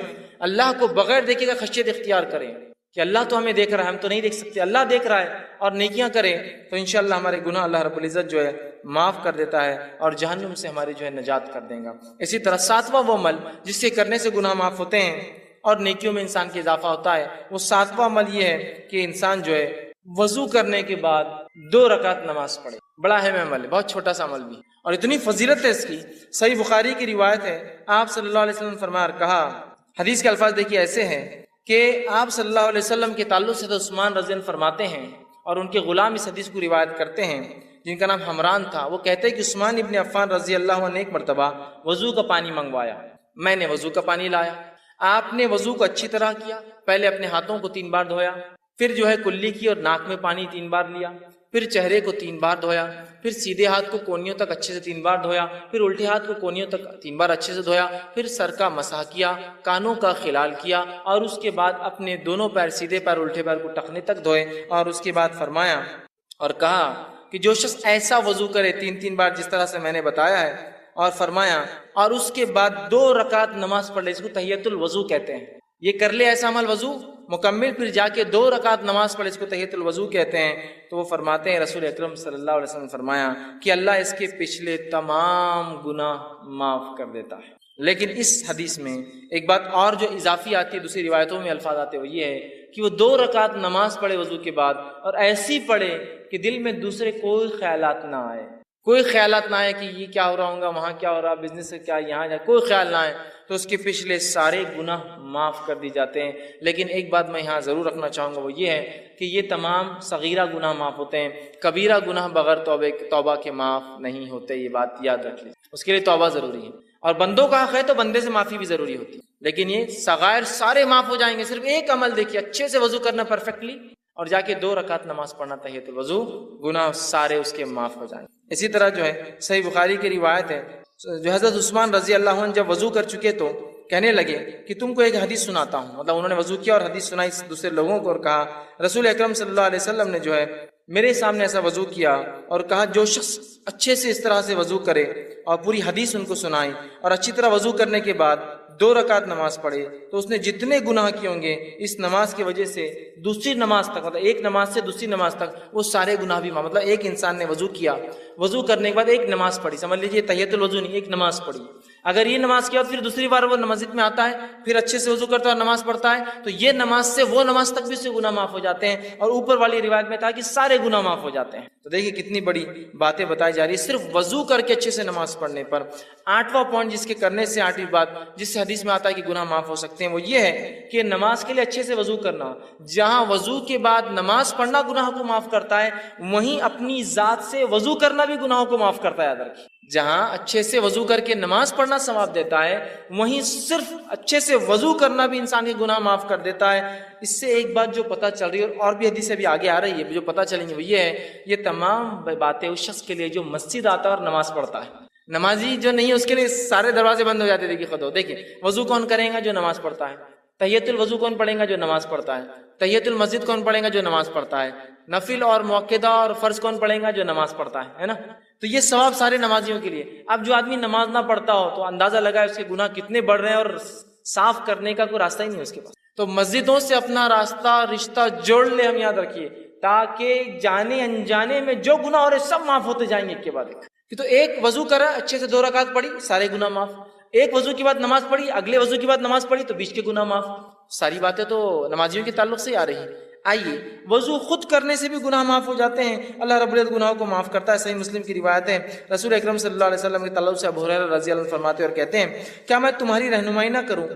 اللہ کو بغیر دیکھے کا خشیت اختیار کریں، کہ اللہ تو ہمیں دیکھ رہا ہے، ہم تو نہیں دیکھ سکتے، اللہ دیکھ رہا ہے، اور نیکیاں کریں تو انشاءاللہ ہمارے گناہ اللہ رب العزت جو ہے معاف کر دیتا ہے اور جہنم سے ہماری جو ہے نجات کر دیں گا۔ اسی طرح ساتواں وہ عمل جس کے کرنے سے گناہ معاف ہوتے ہیں اور نیکیوں میں انسان کا اضافہ ہوتا ہے، وہ ساتواں عمل یہ ہے کہ انسان جو ہے وضو کرنے کے بعد 2 رکعت نماز پڑھے۔ بڑا اہم عمل ہے، بہت چھوٹا سا عمل بھی، اور اتنی فضیلت ہے اس کی۔ صحیح بخاری کی روایت ہے، آپ صلی اللہ علیہ وسلم فرمایا اور کہا، حدیث کے الفاظ دیکھیے ایسے ہیں کہ آپ صلی اللہ علیہ وسلم کے تعلق سے عثمان رضی اللہ فرماتے ہیں، اور ان کے غلام اس حدیث کو روایت کرتے ہیں جن کا نام حمران تھا، وہ کہتے ہیں کہ عثمان ابن عفان رضی اللہ عنہ نے ایک مرتبہ وضو کا پانی منگوایا، میں نے وضو کا پانی لایا، آپ نے وضو کو اچھی طرح کیا، پہلے اپنے ہاتھوں کو 3 بار دھویا، پھر جو ہے کلی کی اور ناک میں پانی 3 بار لیا، پھر چہرے کو 3 بار دھویا، پھر سیدھے ہاتھ کو کونیوں تک اچھے سے 3 بار دھویا، پھر الٹے ہاتھ کو کونیوں تک 3 بار اچھے سے دھویا، پھر سر کا مسح کیا، کانوں کا خلال کیا، اور اس کے بعد اپنے دونوں پیر، سیدھے پیر الٹے پیر کو ٹخنے تک دھوئے، اور اس کے بعد فرمایا اور کہا کہ جو شخص ایسا وضو کرے 3 بار جس طرح سے میں نے بتایا ہے، اور فرمایا اور اس کے بعد 2 رکعت نماز پڑھ لے، اس کو تحیۃ الوضو کہتے ہیں، یہ کر لے ایسا عمل وضو مکمل، پھر جا کے 2 رکعت نماز پڑھے، اس کو تحیۃ الوضو کہتے ہیں، تو وہ فرماتے ہیں رسول اکرم صلی اللہ علیہ وسلم فرمایا کہ اللہ اس کے پچھلے تمام گناہ معاف کر دیتا ہے۔ لیکن اس حدیث میں ایک بات اور جو اضافی آتی ہے، دوسری روایتوں میں الفاظ آتے ہیں، وہ یہ ہے کہ وہ 2 رکعت نماز پڑھے وضو کے بعد، اور ایسی پڑھے کہ دل میں دوسرے کوئی خیالات نہ آئے، کوئی خیالات نہ آئے کہ یہ کیا ہو رہا ہوگا، وہاں کیا ہو رہا، بزنس سے کیا، یہاں جائے، کوئی خیال نہ آئے، تو اس کے پچھلے سارے گناہ معاف کر دی جاتے ہیں۔ لیکن ایک بات میں یہاں ضرور رکھنا چاہوں گا، وہ یہ ہے کہ یہ تمام صغیرہ گناہ معاف ہوتے ہیں، کبیرہ گناہ بغیر توبہ کے معاف نہیں ہوتے، یہ بات یاد رکھ لیجیے، اس کے لیے توبہ ضروری ہے، اور بندوں کا حق ہے تو بندے سے معافی بھی ضروری ہوتی ہے، لیکن یہ صغائر سارے معاف ہو جائیں گے، صرف ایک عمل دیکھیے، اچھے سے وضو کرنا پرفیکٹلی، اور جا کے 2 رکعت نماز پڑھنا تحیۃ الوضو، گناہ سارے اس کے معاف ہو جائیں گے۔ اسی طرح جو ہے صحیح بخاری کی روایت ہے، جو حضرت عثمان رضی اللہ عنہ جب وضو کر چکے تو کہنے لگے کہ تم کو ایک حدیث سناتا ہوں، مطلب انہوں نے وضو کیا اور حدیث سنائی دوسرے لوگوں کو، اور کہا رسول اکرم صلی اللہ علیہ وسلم نے جو ہے میرے سامنے ایسا وضو کیا، اور کہا جو شخص اچھے سے اس طرح سے وضو کرے، اور پوری حدیث ان کو سنائی، اور اچھی طرح وضو کرنے کے بعد 2 رکعت نماز پڑھے، تو اس نے جتنے گناہ کیے ہوں گے اس نماز کی وجہ سے دوسری نماز تک، مطلب ایک نماز سے دوسری نماز تک وہ سارے گناہ بھی معاف، مطلب ایک انسان نے وضو کیا، وضو کرنے کے بعد ایک نماز پڑھی، سمجھ لیجیے تحیۃ الوضو نہیں، ایک نماز پڑھی، اگر یہ نماز کیا پھر دوسری بار وہ مسجد میں آتا ہے، پھر اچھے سے وضو کرتا ہے اور نماز پڑھتا ہے، تو یہ نماز سے وہ نماز تک بھی اس سے گناہ معاف ہو جاتے ہیں، اور اوپر والی روایت میں تھا کہ سارے گناہ معاف ہو جاتے ہیں۔ تو دیکھیے کتنی بڑی باتیں بتائی جا رہی ہے صرف وضو کر کے اچھے سے نماز پڑھنے پر۔ 8واں پوائنٹ جس کے کرنے سے 8ویں بات جس سے حدیث میں آتا ہے کہ گناہ معاف ہو سکتے ہیں، وہ یہ ہے کہ نماز کے لیے اچھے سے وضو کرنا، جہاں وضو کے بعد نماز پڑھنا گناہ کو معاف کرتا ہے، وہیں اپنی ذات سے وضو کرنا بھی گناہوں کو معاف کرتا ہے، یاد رکھیے، جہاں اچھے سے وضو کر کے نماز پڑھنا ثواب دیتا ہے، وہیں صرف اچھے سے وضو کرنا بھی انسان کے گناہ معاف کر دیتا ہے۔ اس سے ایک بات جو پتہ چل رہی ہے، اور بھی حدیثیں بھی آگے آ رہی ہے جو پتہ چلیں گے، وہ یہ ہے یہ تمام باتیں اس شخص کے لیے جو مسجد آتا ہے اور نماز پڑھتا ہے۔ نمازی جو نہیں ہے اس کے لیے سارے دروازے بند ہو جاتے، دیکھیے خود دیکھیں وضو کون کرے گا؟ جو نماز پڑھتا ہے۔ تحیۃ الوضو کون پڑھے گا؟ جو نماز پڑھتا ہے۔ تحیۃ المسجد کون پڑھے گا؟ جو نماز پڑھتا ہے۔ نفل اور مؤکدہ اور فرض کون پڑھے گا؟ جو نماز پڑھتا ہے نا؟ تو یہ ثواب سارے نمازیوں کے لیے۔ اب جو آدمی نماز نہ پڑھتا ہو تو اندازہ لگائے اس کے گناہ کتنے بڑھ رہے ہیں، اور صاف کرنے کا کوئی راستہ ہی نہیں ہے اس کے پاس۔ تو مسجدوں سے اپنا رشتہ جوڑ لے، ہم یاد رکھیے، تاکہ جانے انجانے میں جو گناہ ہو رہے سب معاف ہوتے جائیں گے ایک کے بعد ایک۔ کہ تو ایک وضو کرا، اچھے سے 2 رکعت پڑھی، سارے گناہ معاف۔ ایک وضو کے بعد نماز پڑھی، اگلے وضو کے بعد نماز پڑھی تو بیچ کے گناہ معاف۔ ساری باتیں تو نمازیوں کے تعلق سے آ رہی ہیں۔ آئیے، وضو خود کرنے سے بھی گناہ معاف ہو جاتے ہیں، اللہ رب العزت گناہوں کو معاف کرتا ہے۔ صحیح مسلم کی روایت ہے، رسول اکرم صلی اللہ علیہ وسلم کے تعلق سے ابو ہریرہ رضی اللہ عنہ فرماتے اور کہتے ہیں، کیا میں تمہاری رہنمائی نہ کروں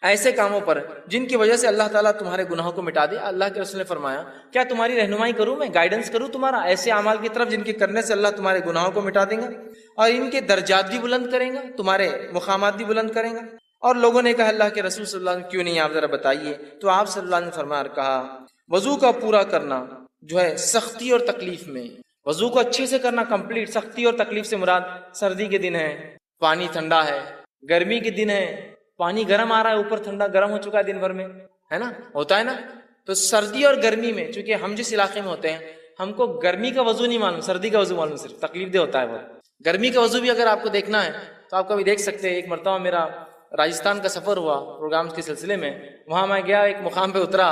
ایسے کاموں پر جن کی وجہ سے اللہ تعالیٰ تمہارے گناہوں کو مٹا دے؟ اللہ کے رسول نے فرمایا، کیا تمہاری رہنمائی کروں، میں گائیڈنس کروں تمہارا ایسے اعمال کی طرف جن کے کرنے سے اللہ تمہارے گناہوں کو مٹا دیں گا، اور ان کے درجات بھی بلند کریں گا، تمہارے مقامات بھی بلند کریں گا؟ اور لوگوں نے کہا اللہ کے رسول صلی اللہ علیہ وسلم کیوں نہیں، آپ ذرا بتائیے۔ تو آپ صلی اللہ علیہ وسلم نے فرمایا اور کہا، وضو کا پورا کرنا جو ہے سختی اور تکلیف میں، وضو کو اچھے سے کرنا کمپلیٹ، سختی اور تکلیف سے مراد سردی کے دن ہے، پانی ٹھنڈا ہے، گرمی کے دن ہے، پانی گرم آ رہا ہے، اوپر ٹھنڈا گرم ہو چکا ہے دن بھر میں، ہے نا، ہوتا ہے نا۔ تو سردی اور گرمی میں، چونکہ ہم جس علاقے میں ہوتے ہیں ہم کو گرمی کا وضو نہیں معلوم، سردی کا وضو معلوم، صرف تکلیف دہ ہوتا ہے وہ۔ گرمی کا وضو بھی اگر آپ کو دیکھنا ہے تو آپ کبھی دیکھ سکتے ہیں۔ ایک مرتبہ میرا راجستھان کا سفر ہوا پروگرامز کے سلسلے میں، وہاں میں گیا، ایک مقام پہ اترا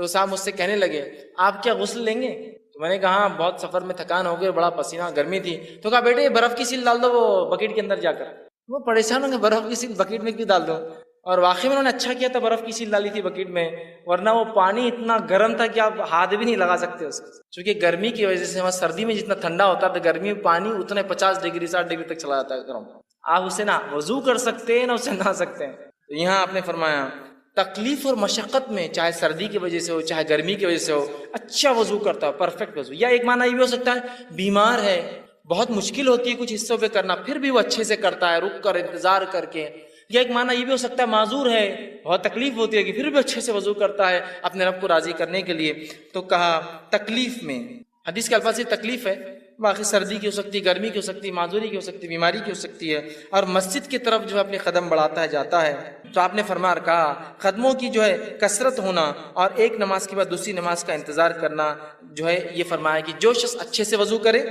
تو صاحب مجھ سے کہنے لگے آپ کیا غسل لیں گے؟ تو میں نے کہا بہت سفر میں تھکان ہو گئی، بڑا پسینہ، گرمی تھی. تو کہا بیٹے برف کی سیل ڈال دو وہ بکیٹ کے اندر جا کر. وہ پریشان ہوں گے برف کی سیل بکیٹ میں کیوں ڈال دو؟ اور واقعی میں انہوں نے اچھا کیا تھا، برف کی سیل ڈالی تھی بکیٹ میں، ورنہ وہ پانی اتنا گرم تھا کہ آپ ہاتھ بھی نہیں لگا سکتے اس کو. چونکہ گرمی کی وجہ سے وہاں سردی میں جتنا ٹھنڈا ہوتا ہے تو گرمی میں پانی اتنے 50 ڈگری 60 ڈگری تک چلا جاتا ہے گرم. آپ اسے نہ وضو کر سکتے ہیں نہ اسے نہا سکتے ہیں. تو یہاں آپ نے فرمایا تکلیف اور مشقت میں، چاہے سردی کی وجہ سے ہو چاہے گرمی کی وجہ سے ہو، اچھا وضو کرتا ہے، پرفیکٹ وضو. یا ایک معنی یہ بھی ہو سکتا ہے بیمار ہے، بہت مشکل ہوتی ہے کچھ حصوں پہ کرنا، پھر بھی وہ اچھے سے کرتا ہے رک کر انتظار کر کے. یا ایک معنی یہ بھی ہو سکتا ہے معذور ہے، بہت تکلیف ہوتی ہے کہ پھر بھی اچھے سے وضو کرتا ہے اپنے رب کو راضی کرنے کے لیے. تو کہا تکلیف میں، حدیث کے الفاظ سے تکلیف ہے، باقی سردی کی ہو سکتی ہے، گرمی کی ہو سکتی ہے، معذوری کی ہو سکتی ہے، بیماری کی ہو سکتی ہے. اور مسجد کی طرف جو ہے اپنے قدم بڑھاتا ہے جاتا ہے. تو آپ نے فرمایا کہا قدموں کی جو ہے کثرت ہونا اور ایک نماز کے بعد دوسری نماز کا انتظار کرنا جو ہے، یہ فرمایا کہ جو شخص اچھے سے وضو کرے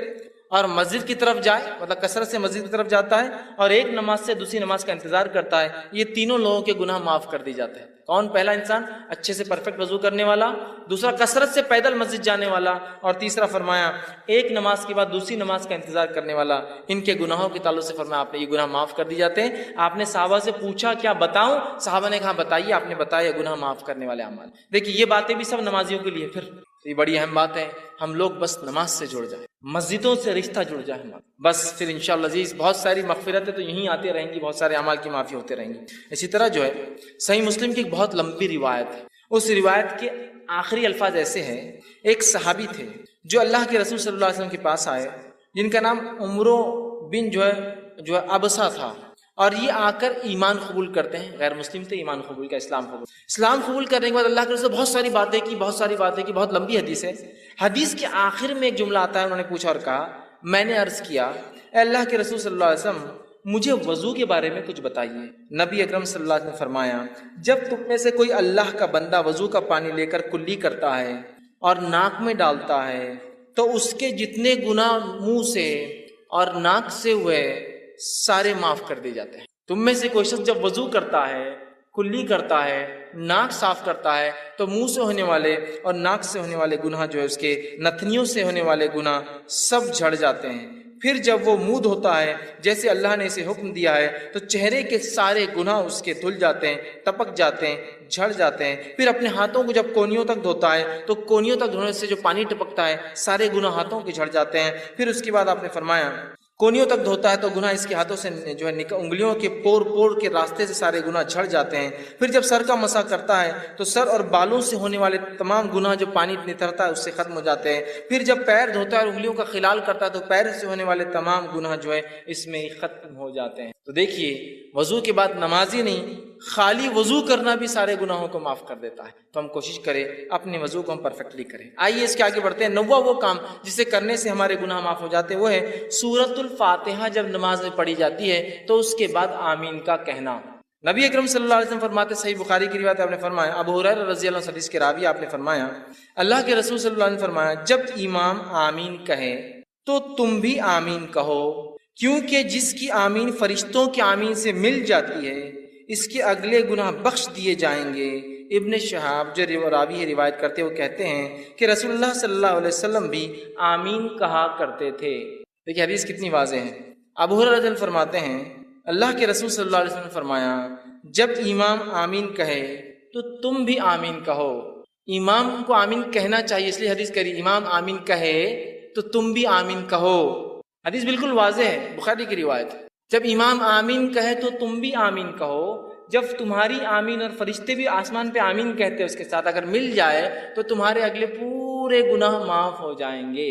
اور مسجد کی طرف جائے، مطلب کثرت سے مسجد کی طرف جاتا ہے اور ایک نماز سے دوسری نماز کا انتظار کرتا ہے، یہ تینوں لوگوں کے گناہ معاف کر دی جاتے ہیں. کون؟ پہلا انسان اچھے سے پرفیکٹ وضو کرنے والا، دوسرا کثرت سے پیدل مسجد جانے والا، اور تیسرا فرمایا ایک نماز کے بعد دوسری نماز کا انتظار کرنے والا. ان کے گناہوں کے تعلق سے فرمایا آپ نے یہ گناہ معاف کر دی جاتے ہیں. آپ نے صحابہ سے پوچھا کیا بتاؤں؟ صحابہ نے کہا بتائیے. آپ نے بتایا گناہ معاف کرنے والے اعمال. دیکھیے یہ باتیں بھی سب نمازیوں کے لیے، پھر یہ بڑی اہم بات ہے. ہم لوگ بس نماز سے جڑ جائیں، مسجدوں سے رشتہ جڑ جائے ہمارا، بس پھر انشاءاللہ عزیز بہت ساری مغفرتیں تو یہیں آتی رہیں گی، بہت سارے اعمال کی معافی ہوتے رہیں گی. اسی طرح جو ہے صحیح مسلم کی ایک بہت لمبی روایت ہے، اس روایت کے آخری الفاظ ایسے ہیں. ایک صحابی تھے جو اللہ کے رسول صلی اللہ علیہ وسلم کے پاس آئے، جن کا نام عمرو بن جو ہے ابسا تھا، اور یہ آ کر ایمان قبول کرتے ہیں. غیر مسلم تھے، ایمان قبول کا، اسلام قبول کرنے کے بعد اللہ کے رسول بہت ساری باتیں کی، بہت لمبی حدیث ہے. حدیث کے آخر میں ایک جملہ آتا ہے، انہوں نے پوچھا اور کہا میں نے عرض کیا اے اللہ کے رسول صلی اللہ علیہ وسلم مجھے وضو کے بارے میں کچھ بتائیے. نبی اکرم صلی اللہ علیہ وسلم نے فرمایا جب تم میں سے کوئی اللہ کا بندہ وضو کا پانی لے کر کلی کرتا ہے اور ناک میں ڈالتا ہے تو اس کے جتنے گناہ منہ سے اور ناک سے ہوئے سارے معاف کر دیے جاتے ہیں. تم میں سے کوئی شخص جب وضو کرتا ہے، کلی کرتا ہے، ناک صاف کرتا ہے تو منہ سے ہونے والے اور ناک سے ہونے والے گناہ جو ہے اس کے نتنیوں سے ہونے والے گناہ سب جھڑ جاتے ہیں. پھر جب وہ منہ دھوتا ہے جیسے اللہ نے اسے حکم دیا ہے تو چہرے کے سارے گناہ اس کے دھل جاتے ہیں، ٹپک جاتے ہیں، جھڑ جاتے ہیں. پھر اپنے ہاتھوں کو جب کونیوں تک دھوتا ہے تو کونیوں تک دھونے سے جو پانی ٹپکتا ہے سارے گناہ ہاتھوں کے جھڑ جاتے ہیں. پھر اس کے بعد آپ نے فرمایا کونیوں تک دھوتا ہے تو گناہ اس کے ہاتھوں سے جو ہے انگلیوں کے پور کے راستے سے سارے گناہ جھڑ جاتے ہیں. پھر جب سر کا مسح کرتا ہے تو سر اور بالوں سے ہونے والے تمام گناہ جو پانی نترتا ہے اس سے ختم ہو جاتے ہیں. پھر جب پیر دھوتا ہے اور انگلیوں کا خلال کرتا ہے تو پیر سے ہونے والے تمام گناہ جو ہے اس میں ختم ہو جاتے ہیں. تو دیکھیے وضو کے بعد نماز ہی نہیں، خالی وضو کرنا بھی سارے گناہوں کو معاف کر دیتا ہے. تو ہم کوشش کریں اپنے وضو کو ہم پرفیکٹلی کریں. آئیے اس کے آگے بڑھتے ہیں. نواں وہ کام جسے کرنے سے ہمارے گناہ معاف ہو جاتے ہیں وہ ہے سورۃ الفاتحہ جب نماز میں پڑھی جاتی ہے تو اس کے بعد آمین کا کہنا. نبی اکرم صلی اللہ علیہ وسلم فرماتے، صحیح بخاری کی روایت آپ نے فرمایا، ابو ہریرہ رضی اللہ عنہ حدیث کے راوی آپ نے فرمایا اللہ کے رسول صلی اللہ علیہ وسلم فرمایا جب امام آمین کہے تو تم بھی آمین کہو، کیونکہ جس کی آمین فرشتوں کی آمین سے مل جاتی ہے اس کے اگلے گناہ بخش دیے جائیں گے. ابن شہاب جو راوی روایت کرتے وہ کہتے ہیں کہ رسول اللہ صلی اللہ علیہ وسلم بھی آمین کہا کرتے تھے. دیکھیے حدیث کتنی واضح ہے. ابو ہریرہ رضی اللہ عنہ فرماتے ہیں اللہ کے رسول صلی اللہ علیہ وسلم نے فرمایا جب امام آمین کہے تو تم بھی آمین کہو. امام کو آمین کہنا چاہیے، اس لیے حدیث کری امام آمین کہے تو تم بھی آمین کہو. حدیث بالکل واضح ہے، بخاری کی روایت. جب امام آمین کہے تو تم بھی آمین کہو. جب تمہاری آمین اور فرشتے بھی آسمان پہ آمین کہتے ہیں اس کے ساتھ اگر مل جائے تو تمہارے اگلے پورے گناہ معاف ہو جائیں گے،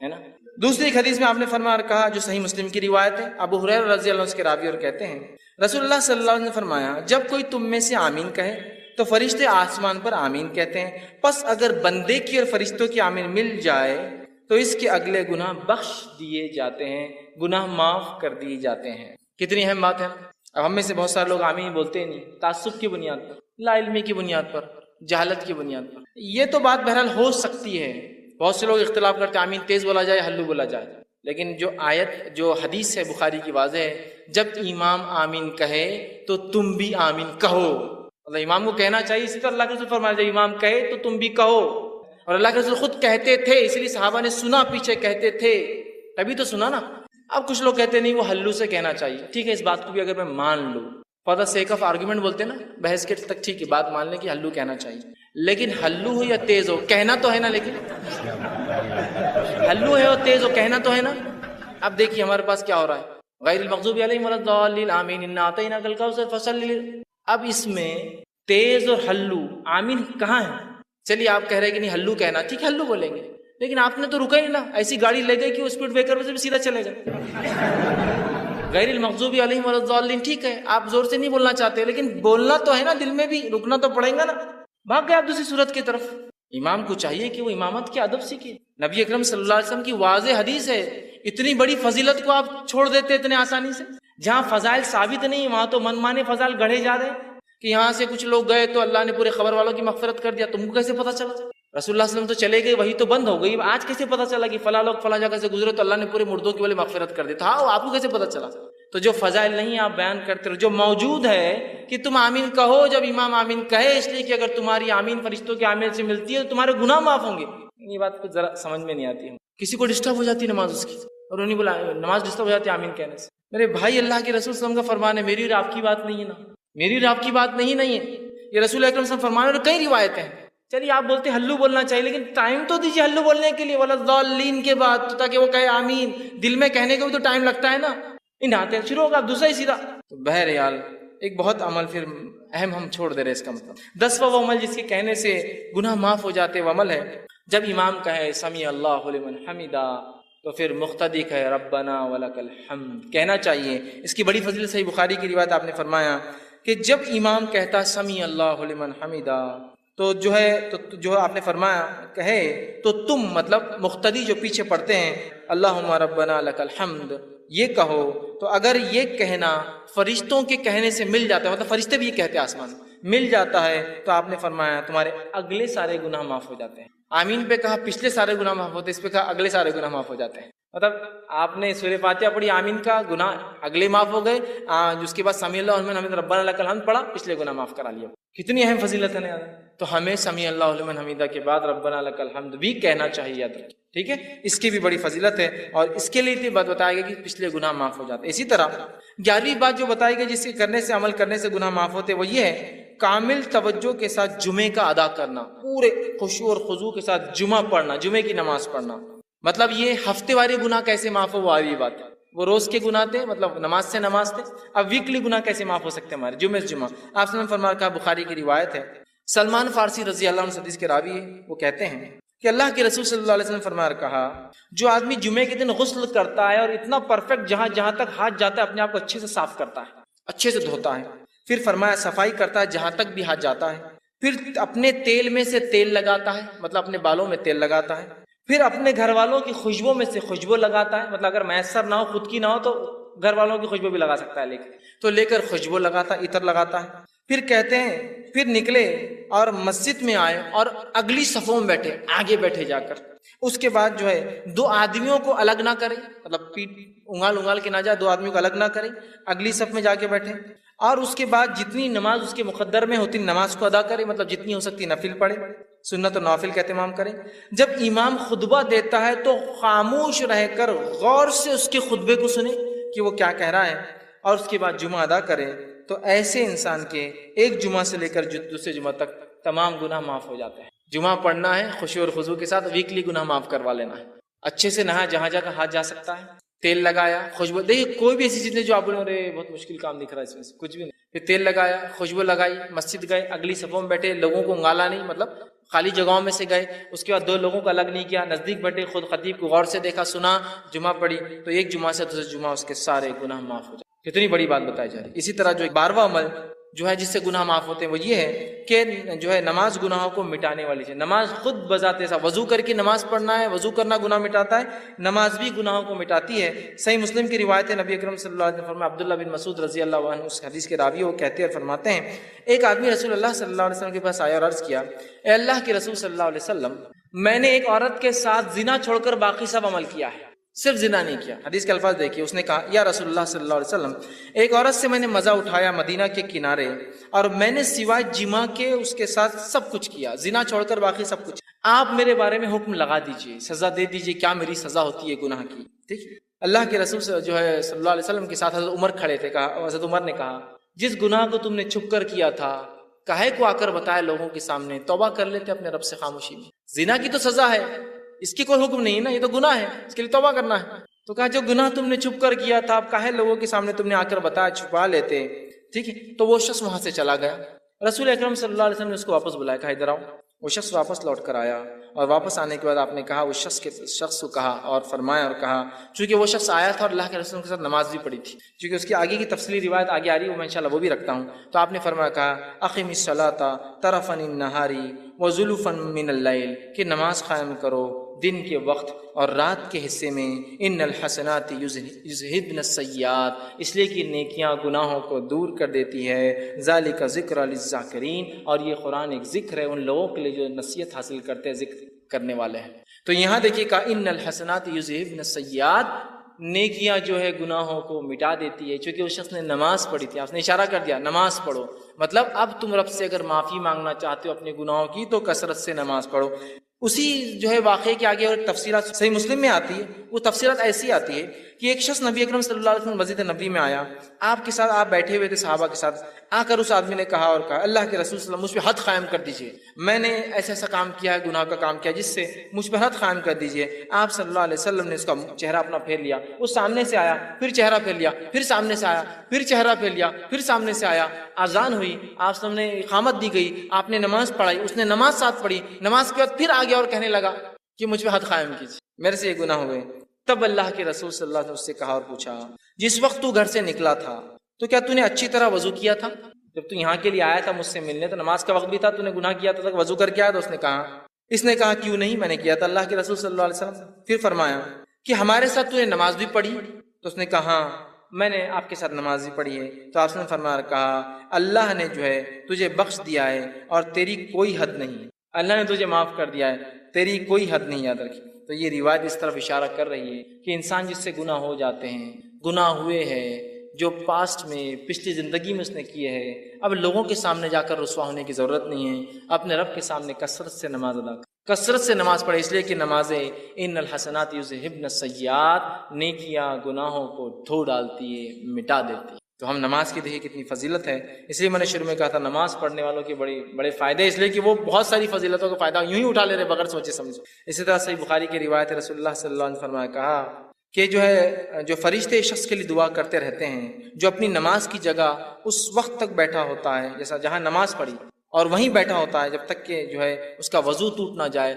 ہے نا. دوسری ایک حدیث میں آپ نے فرمایا کہا جو صحیح مسلم کی روایت ہے، ابو ہریرہ رضی اللہ عنہ کے راوی اور کہتے ہیں رسول اللہ صلی اللہ علیہ وسلم نے فرمایا جب کوئی تم میں سے آمین کہے تو فرشتے آسمان پر آمین کہتے ہیں، پس اگر بندے کی اور فرشتوں کی آمین مل جائے تو اس کے اگلے گناہ بخش دیے جاتے ہیں، گناہ معاف کر دیے جاتے ہیں. کتنی اہم بات ہے. اب ہم میں سے بہت سارے لوگ آمین بولتے نہیں، تعصب کی بنیاد پر، لا علمی کی بنیاد پر، جہالت کی بنیاد پر. یہ تو بات بہرحال ہو سکتی ہے، بہت سے لوگ اختلاف کرتے ہیں آمین تیز بولا جائے ہلو بولا جائے، لیکن جو حدیث ہے بخاری کی واضح ہے جب امام آمین کہے تو تم بھی آمین کہو. مطلب امام کو کہنا چاہیے. اسی طرح اللہ کے رسول فرمایا جب امام کہے تو تم بھی کہو. اور اللہ کے رسول خود کہتے تھے، اس لیے صحابہ نے سنا، پیچھے کہتے تھے تبھی تو سنا نا. اب کچھ لوگ کہتے نہیں وہ ہلو سے کہنا چاہیے. ٹھیک ہے، اس بات کو بھی اگر میں مان لوں، for the sake of argument بولتے ہیں نا، بحث کے تک ٹھیک ہے، بات مان لیں کہ ہلو کہنا چاہیے. لیکن ہلو ہو یا تیز ہو کہنا تو ہے نا. لیکن ہلو ہے اور تیز ہو کہنا تو ہے نا. اب دیکھیے ہمارے پاس کیا ہو رہا ہے، غیر المغضوب علیہم ولا الضالین آمین انا اعطیناک الکوثر فصلی. اب اس میں تیز اور ہلو آمین کہاں ہے؟ چلیے آپ کہہ رہے ہیں کہ نہیں ہلو کہنا، ٹھیک ہے ہلو بولیں گے، لیکن آپ نے تو رکا ہی نہیں نا. ایسی گاڑی لے گئی کہ وہ اسپیڈ بریکر میں سے بھی سیدھا چلے گا. غیر المغضوب علیہم ولا الضالین، ٹھیک ہے آپ زور سے نہیں بولنا چاہتے، لیکن بولنا تو ہے نا، دل میں بھی رکنا تو پڑے گا نا. بھاگ گئے آپ دوسری صورت کی طرف. امام کو چاہیے کہ وہ امامت کے ادب سیکھے. نبی اکرم صلی اللہ علیہ وسلم کی واضح حدیث ہے، اتنی بڑی فضیلت کو آپ چھوڑ دیتے اتنے آسانی سے. جہاں فضائل ثابت نہیں وہاں تو من مانے فضائل گڑھے جا رہے ہیں کہ یہاں سے کچھ لوگ گئے تو اللہ نے پورے خبر والوں کی مغفرت کر دیا. تم کو کیسے پتا چلا؟ رسول اللہ صلی اللہ علیہ وسلم تو چلے گئے، وہی تو بند ہو گئی، آج کیسے پتا چلا کہ فلاں لوگ فلاں جگہ سے گزرے تو اللہ نے پورے مردوں کی والے مغفرت کر دی؟ تو ہاں آپ کو کیسے پتا چلا؟ تو جو فضائل نہیں آپ بیان کرتے رہو، جو موجود ہے کہ تم آمین کہو جب امام آمین کہے، اس لیے کہ اگر تمہاری آمین فرشتوں کے آمین سے ملتی ہے تو تمہارے گناہ معاف ہوں گے. یہ بات کچھ ذرا سمجھ میں نہیں آتی ہے. کسی کو ڈسٹرب ہو جاتی ہے نماز اس کی، اور انہیں بولا نماز ڈسٹرب ہو جاتی ہے آمین کہنے سے. میرے بھائی اللہ کے رسول صلی اللہ علیہ وسلم کا فرمان ہے، میری اور آپ کی بات نہیں ہے نا، میری اور آپ کی بات نہیں ہے. یہ رسول اکرم صلی اللہ علیہ وسلم فرمان ہے اور کئی روایتیں ہیں. چلیے آپ بولتے ہلو بولنا چاہیے، لیکن ٹائم تو دیجیے ہلو بولنے کے لیے، ولا الضالین کے بعد، تاکہ وہ کہے آمین. دل میں کہنے کو بھی تو ٹائم لگتا ہے نا. نہاتے شروع ہوگا دوسرا ہی سیدھا. تو بہرحال ایک بہت عمل پھر اہم ہم چھوڑ دے رہے. اس کا مطلب 10واں وہ عمل جس کے کہنے سے گناہ معاف ہو جاتے وہ عمل ہے جب امام کہے سمیع اللہ لمن حمدہ تو پھر مقتدی کہے ربنا ولک الحمد کہنا چاہیے. اس کی بڑی فضیلت صحیح بخاری کی روایت آپ نے فرمایا کہ جب امام کہتا سمیع اللہ لمن حمدہ تو جو آپ نے فرمایا کہے تو تم مطلب مقتدی جو پیچھے پڑھتے ہیں اللہم ربنا لک الحمد یہ کہو. تو اگر یہ کہنا فرشتوں کے کہنے سے مل جاتا ہے، مطلب فرشتے بھی یہ کہتے ہیں آسمان مل جاتا ہے، تو آپ نے فرمایا تمہارے اگلے سارے گناہ معاف ہو جاتے ہیں. آمین پہ کہا پچھلے سارے گناہ معاف ہوتے ہیں، اس پہ کہا اگلے سارے گناہ معاف ہو جاتے ہیں. مطلب آپ نے سورہ فاتحہ پڑھی، آمین کا گناہ اگلے معاف ہو گئے، جس کے بعد سمیع اللہ لمن حمدہ ربنا لک الحمد پڑھا، پچھلے گناہ معاف کرا لیا. کتنی اہم فضیلت ہے نا. تو ہمیں سمیع اللہ لمن حمدہ کے بعد ربنا لک الحمد بھی کہنا چاہیے، یاد رکھیں. ٹھیک ہے، اس کی بھی بڑی فضیلت ہے اور اس کے لیے بات بتایا گیا کہ پچھلے گناہ معاف ہو جاتے ہیں. اسی طرح 11ویں بات جو بتائی گئی جس کے کرنے سے عمل کرنے سے گناہ معاف ہوتے وہ یہ ہے کامل توجہ کے ساتھ جمعے کا ادا کرنا، پورے خشوع اور خضوع کے ساتھ جمعہ پڑھنا، جمعے کی نماز پڑھنا. مطلب یہ ہفتے واری گناہ کیسے معاف ہو وہ آئی بات ہے. وہ روز کے گناہ تھے، مطلب نماز سے نماز تھے. اب ویکلی گناہ کیسے معاف ہو سکتے ہیں ہمارے جمعے سے جمعہ؟ آپ نے فرمایا کہا بخاری کی روایت ہے، سلمان فارسی رضی اللہ عنہ حدیث کے راوی ہے، وہ کہتے ہیں کہ اللہ کے رسول صلی اللہ علیہ وسلم فرمایا کہا جو آدمی جمعے کے دن غسل کرتا ہے اور اتنا پرفیکٹ جہاں تک ہاتھ جاتا ہے اپنے آپ کو اچھے سے صاف کرتا ہے، اچھے سے دھوتا ہے، پھر فرمایا صفائی کرتا ہے جہاں تک بھی ہاتھ جاتا ہے، پھر اپنے تیل میں سے تیل لگاتا ہے، مطلب اپنے بالوں میں تیل لگاتا ہے، پھر اپنے گھر والوں کی خوشبو میں سے خوشبو لگاتا ہے، مطلب اگر میسر نہ ہو خود کی نہ ہو تو گھر والوں کی خوشبو بھی لگا سکتا ہے، لے کر خوشبو لگاتا ہے، عطر لگاتا ہے. پھر کہتے ہیں پھر نکلے اور مسجد میں آئے اور اگلی صفوں میں بیٹھے، آگے بیٹھے جا کر. اس کے بعد جو ہے 2 آدمیوں کو الگ نہ کرے، مطلب پیٹ انگال کے نہ جائے، 2 آدمیوں کو الگ نہ کرے، اگلی صف میں جا کے بیٹھے. اور اس کے بعد جتنی نماز اس کے مقدر میں ہوتی نماز کو ادا کرے، مطلب جتنی ہو سکتی نفل پڑھے، سنت و نوافل کا اہتمام کریں. جب امام خطبہ دیتا ہے تو خاموش رہ کر غور سے اس کے خطبے کو سنیں کہ وہ کیا کہہ رہا ہے، اور اس کے بعد جمعہ ادا کرے. تو ایسے انسان کے ایک جمعہ سے لے کر دوسرے جمعہ تک تمام گناہ معاف ہو جاتے ہیں. جمعہ پڑھنا ہے خشوع اور خضوع کے ساتھ، ویکلی گناہ معاف کروا لینا ہے. اچھے سے نہا، جہاں جہاں ہاتھ جا سکتا ہے، تیل لگایا، خوشبو. دیکھیے کوئی بھی ایسی چیز نہیں جو آپ بولیں ارے بہت مشکل کام دکھ رہا ہے اس میں سے، کچھ بھی نہیں. پھر تیل لگایا، خوشبو لگائی، مسجد گئے، اگلی صفوں میں بیٹھے، لوگوں کو انگالا نہیں، مطلب خالی جگہوں میں سے گئے. اس کے بعد 2 لوگوں کو الگ نہیں کیا، نزدیک بیٹھے، خود خطیب کو غور سے دیکھا، سنا، جمعہ پڑھی. تو ایک جمعہ سے دوسرے جمعہ اس کے سارے گناہ معاف ہو جائے. کتنی بڑی بات بتائی جا رہی ہے. اسی طرح جو 12واں عمل جو ہے جس سے گناہ معاف ہوتے ہیں وہ یہ ہے کہ جو ہے نماز گناہوں کو مٹانے والی ہے. نماز خود بذات ایسا وضو کر کے نماز پڑھنا ہے، وضو کرنا گناہ مٹاتا ہے، نماز بھی گناہوں کو مٹاتی ہے. صحیح مسلم کی روایت ہے، نبی اکرم صلی اللہ علیہ وسلم عبداللہ بن مسعود رضی اللہ عنہ اس حدیث کے راوی وہ کہتے اور فرماتے ہیں ایک آدمی رسول اللہ صلی اللہ علیہ وسلم کے پاس آیا اور عرض کیا اے اللہ کے رسول صلی اللہ علیہ وسلم میں نے ایک عورت کے ساتھ زنا چھوڑ کر باقی سب عمل کیا ہے، صرف زنا نہیں کیا. حدیث کے الفاظ دیکھیے, اس نے کہا یا رسول اللہ صلی اللہ علیہ وسلم, ایک عورت سے میں نے مزہ اٹھایا مدینہ کے کنارے, اور میں نے سوائے جماع کے اس کے ساتھ سب کچھ کیا, زنا چھوڑ کر باقی سب کچھ. آپ میرے بارے میں حکم لگا دیجئے, سزا دے دیجئے, کیا میری سزا ہوتی ہے گناہ کی. ٹھیک. اللہ کے رسول جو ہے صلی اللہ علیہ وسلم کے ساتھ حضرت عمر کھڑے تھے. کہا, حضرت عمر نے کہا, جس گناہ کو تم نے چھپ کر کیا تھا کاہے کو آ کر بتایا لوگوں کے سامنے, توبہ کر لیتے اپنے رب سے خاموشی میں. زنا کی تو سزا ہے, اس کی کوئی حکم نہیں ہے نا, یہ تو گناہ ہے, اس کے لیے توبہ کرنا ہے. تو کہا جو گناہ تم نے چھپ کر کیا تھا اب کاہے لوگوں کے سامنے تم نے آ کر بتایا, چھپا لیتے. ٹھیک ہے. تو وہ شخص وہاں سے چلا گیا. رسول اکرم صلی اللہ علیہ وسلم نے اس کو واپس بلایا, کہا ادھر آؤ. وہ شخص واپس لوٹ کر آیا, اور واپس آنے کے بعد آپ نے کہا اس شخص کو کہا اور فرمایا اور کہا, چونکہ وہ شخص آیا تھا اور اللہ کے رسول کے ساتھ نماز بھی پڑھی تھی, چونکہ اس کی آگے کی تفصیلی روایت آگے آ رہی ہے, وہ میں انشاءاللہ وہ بھی رکھتا ہوں. تو آپ نے فرمایا, کہا اقم الصلاۃ طرفا النہار وزلفا من اللیل, کہ نماز قائم کرو دن کے وقت اور رات کے حصے میں. ان الحسنات یذہبن السیئات, اس لیے کہ نیکیاں گناہوں کو دور کر دیتی ہے. ذالک ذکر للذاکرین, اور یہ قرآن ایک ذکر ہے ان لوگوں کے لیے جو نصیحت حاصل کرتے ہیں, ذکر کرنے والے ہیں. تو یہاں دیکھیے کہ ان الحسنات یذہبن السیئات, نیکیاں جو ہے گناہوں کو مٹا دیتی ہے. چونکہ اس شخص نے نماز پڑھی تھی, آپ نے اشارہ کر دیا نماز پڑھو, مطلب اب تم رب سے اگر معافی مانگنا چاہتے ہو اپنے گناہوں کی تو کثرت سے نماز پڑھو. اسی جو ہے واقعے کے آگے اور تفسیرات صحیح مسلم میں آتی ہے. وہ تفسیرات ایسی آتی ہے کہ ایک شخص نبی اکرم صلی اللہ علیہ وسلم مسجد نبی میں آیا, آپ کے ساتھ آپ بیٹھے ہوئے تھے صحابہ کے ساتھ. آ کر اس آدمی نے کہا اور کہا, اللہ کے رسول صلی اللہ علیہ وسلم مجھ پہ حد قائم کر دیجئے, میں نے ایسا ایسا کام کیا ہے, گناہ کا کام کیا جس سے مجھ پہ حد قائم کر دیجئے. آپ صلی اللہ علیہ وسلم نے اس کا چہرہ اپنا پھیر لیا, وہ سامنے سے آیا, پھر چہرہ پھیر لیا, پھر سامنے سے آیا, پھر چہرہ پھیر لیا, پھر سامنے سے آیا. اذان ہوئی, آپ صلی اللہ علیہ وسلم نے اقامت دی گئی, آپ نے نماز پڑھائی, اس نے نماز ساتھ پڑھی. نماز کے بعد پھر آ گیا اور کہنے لگا کہ مجھ پہ حد قائم کیجیے, میرے سے یہ گناہ ہوئے. تب اللہ کے رسول صلی اللہ علیہ وسلم اس سے کہا اور پوچھا, جس وقت تو گھر سے نکلا تھا تو کیا تو نے اچھی طرح وضو کیا تھا؟ جب تو یہاں کے لیے آیا تھا مجھ سے ملنے تو نماز کا وقت بھی تھا, تو نے گناہ کیا تھا, وضو کر کے آیا. تو اس نے کہا کیوں نہیں, میں نے کیا تھا. اللہ کے رسول صلی اللہ علیہ وسلم پھر فرمایا کہ ہمارے ساتھ تو نے نماز بھی پڑھی؟ تو اس نے کہا ہاں میں نے آپ کے ساتھ نماز بھی پڑھی ہے. تو آپ نے فرمایا, کہا اللہ نے جو ہے تجھے بخش دیا ہے اور تیری کوئی حد نہیں, اللہ نے تجھے معاف کر دیا ہے, تیری کوئی حد نہیں, یاد رکھی. تو یہ روایت اس طرف اشارہ کر رہی ہے کہ انسان جس سے گناہ ہو جاتے ہیں, گناہ ہوئے ہیں جو پاسٹ میں پچھلی زندگی میں اس نے کیے ہیں, اب لوگوں کے سامنے جا کر رسوا ہونے کی ضرورت نہیں ہے. اپنے رب کے سامنے کثرت سے نماز ادا کر, کثرت سے نماز پڑھے, اس لیے کہ نمازیں ان الحسنات یذہبن السیئات, نیکیاں گناہوں کو دھو ڈالتی ہے, مٹا دیتی ہے. تو ہم نماز کی دیکھیے کتنی فضیلت ہے. اس لیے میں نے شروع میں کہا تھا نماز پڑھنے والوں کے بڑے فائدے, اس لیے کہ وہ بہت ساری فضیلتوں کا فائدہ یوں ہی اٹھا لے رہے بغیر سوچے سمجھے. اسی طرح صحیح بخاری کی روایت رسول اللہ صلی اللہ علیہ وسلم نے فرمایا, کہا کہ جو فرشتے شخص کے لیے دعا کرتے رہتے ہیں جو اپنی نماز کی جگہ اس وقت تک بیٹھا ہوتا ہے, جیسا جہاں نماز پڑھی اور وہیں بیٹھا ہوتا ہے جب تک کہ جو ہے اس کا وضو ٹوٹ نہ جائے.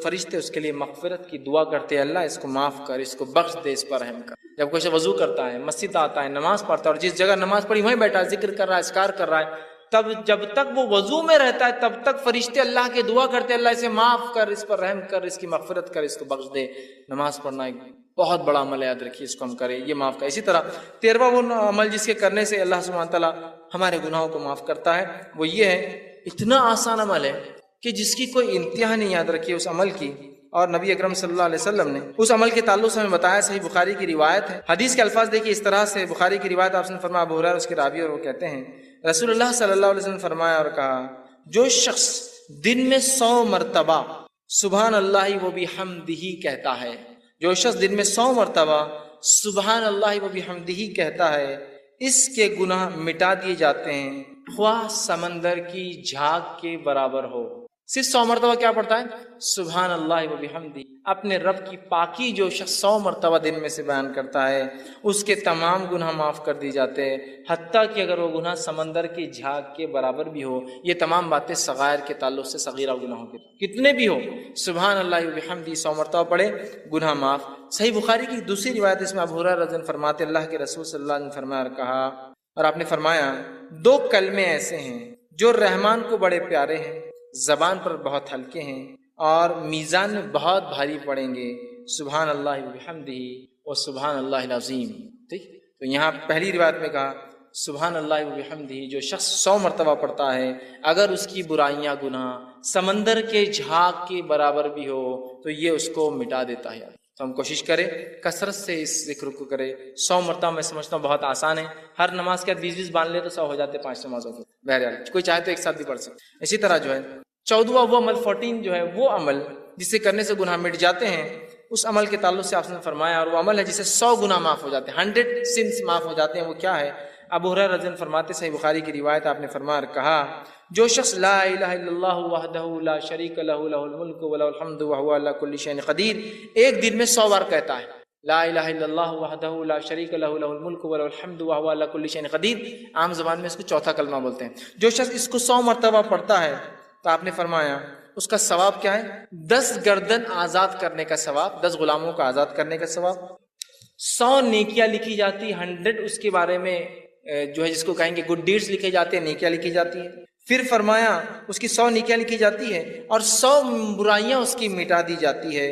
فرشتے اس کے لیے مغفرت کی دعا کرتے ہیں, اللہ اس کو معاف کر, اس کو بخش دے, اس پر رحم کر. جب کوئی وضو کرتا ہے, مسجد آتا ہے, نماز پڑھتا ہے اور جس جگہ نماز پڑھی وہیں بیٹھا ہے, ذکر کر رہا ہے, اذکار کر رہا ہے, تب جب تک وہ وضو میں رہتا ہے تب تک فرشتے اللہ کے دعا کرتے ہیں, اللہ اسے معاف کر, اس پر رحم کر, اس کی مغفرت کر, اس کو بخش دے. نماز پڑھنا ایک بہت بڑا عمل ہے, یاد رکھیے, اس کو ہم کریں, یہ معاف کر. اسی طرح 13واں وہ عمل جس کے کرنے سے اللہ سبحانہ تعالیٰ ہمارے گناہوں کو معاف کرتا ہے, وہ یہ ہے, اتنا آسان عمل ہے کہ جس کی کوئی انتہا نہیں, یاد رکھیے اس عمل کی. اور نبی اکرم صلی اللہ علیہ وسلم نے اس عمل کے تعلق سے ہمیں بتایا, صحیح بخاری کی روایت ہے. حدیث کے الفاظ دیکھیے اس طرح سے, بخاری کی روایت آپ نے فرمایا, ابو ہریرہ اس کے راوی اور وہ کہتے ہیں رسول اللہ صلی اللہ علیہ وسلم فرمایا اور کہا, جو شخص دن میں 100 مرتبہ سبحان اللہ و بحمدہ کہتا ہے, جو شخص دن میں 100 مرتبہ سبحان اللہ و بحمدہ کہتا ہے, اس کے گناہ مٹا دیے جاتے ہیں, خواہ سمندر کی جھاگ کے برابر ہو. صرف 100 مرتبہ کیا پڑھتا ہے, سبحان اللہ و بحمدہ. اپنے رب کی پاکی جو شخص 100 مرتبہ دن میں سے بیان کرتا ہے, اس کے تمام گناہ معاف کر دی جاتے ہیں, حتیٰ کہ اگر وہ گناہ سمندر کی جھاگ کے برابر بھی ہو. یہ تمام باتیں صغائر کے تعلق سے, صغیرہ گناہوں کے کتنے بھی ہو, سبحان اللہ و بحمدہ 100 مرتبہ پڑھے, گناہ معاف. صحیح بخاری کی دوسری روایت اس میں ابو ہریرہ رضی اللہ عنہ فرماتے, اللہ کے رسول صلی اللہ علیہ وسلم فرمایا اور کہا, اور آپ نے فرمایا, 2 کلمے ایسے ہیں جو رحمان کو بڑے پیارے ہیں, زبان پر بہت ہلکے ہیں اور میزان میں بہت بھاری پڑیں گے, سبحان اللہ و بحمدہ و سبحان اللہ العظیم. ٹھیک, تو یہاں پہلی روایت میں کہا سبحان اللہ و بحمدہ, جو شخص 100 مرتبہ پڑھتا ہے, اگر اس کی برائیاں گناہ سمندر کے جھاگ کے برابر بھی ہو تو یہ اس کو مٹا دیتا ہے. تو ہم کوشش کریں کثرت سے اس ذکر کو کریں. 100 مرتبہ میں سمجھتا ہوں بہت آسان ہے. ہر نماز کے بعد 20 باندھ لے تو 100 ہو جاتے 5 نمازوں کے. بہرحال کوئی چاہے تو ایک ساتھ بھی پڑھ سکتے. اسی طرح جو ہے 14واں وہ عمل 14 جو ہے وہ عمل جسے کرنے سے گناہ مٹ جاتے ہیں، اس عمل کے تعلق سے آپ نے فرمایا، اور وہ عمل ہے جسے 100 گناہ معاف ہو جاتے ہیں، 100 سنس معاف ہو جاتے ہیں. وہ کیا ہے؟ ابو ہریرہ رضی اللہ عنہ فرماتے، صحیح بخاری کی روایت، آپ نے فرمایا کہا، جو شخص لا الہ الا اللہ وحدہ لا شریک لہ لہ الملک ولہ الحمد وہو علی کل شیء قدیر، ایک دن میں 100 بار کہتا ہے لا الہ الا اللہ وحدہ لا شریک لہ لہ الملک ولہ الحمد وہو علی کل شیء قدیر. عام زبان میں اس کو چوتھا کلمہ بولتے ہیں. جو شخص اس کو 100 مرتبہ پڑھتا ہے تو آپ نے فرمایا اس کا ثواب کیا ہے؟ 10 گردن آزاد کرنے کا ثواب، 10 غلاموں کا آزاد کرنے کا ثواب. 100 نیکیاں لکھی جاتی، 100 اس کے بارے میں جو ہے جس کو کہیں گے گڈ ڈیڈز لکھے جاتے ہیں، نیکیاں لکھی جاتی ہیں. پھر فرمایا اس کی 100 نیکیاں لکھی جاتی ہے اور 100 برائیاں اس کی مٹا دی جاتی ہے،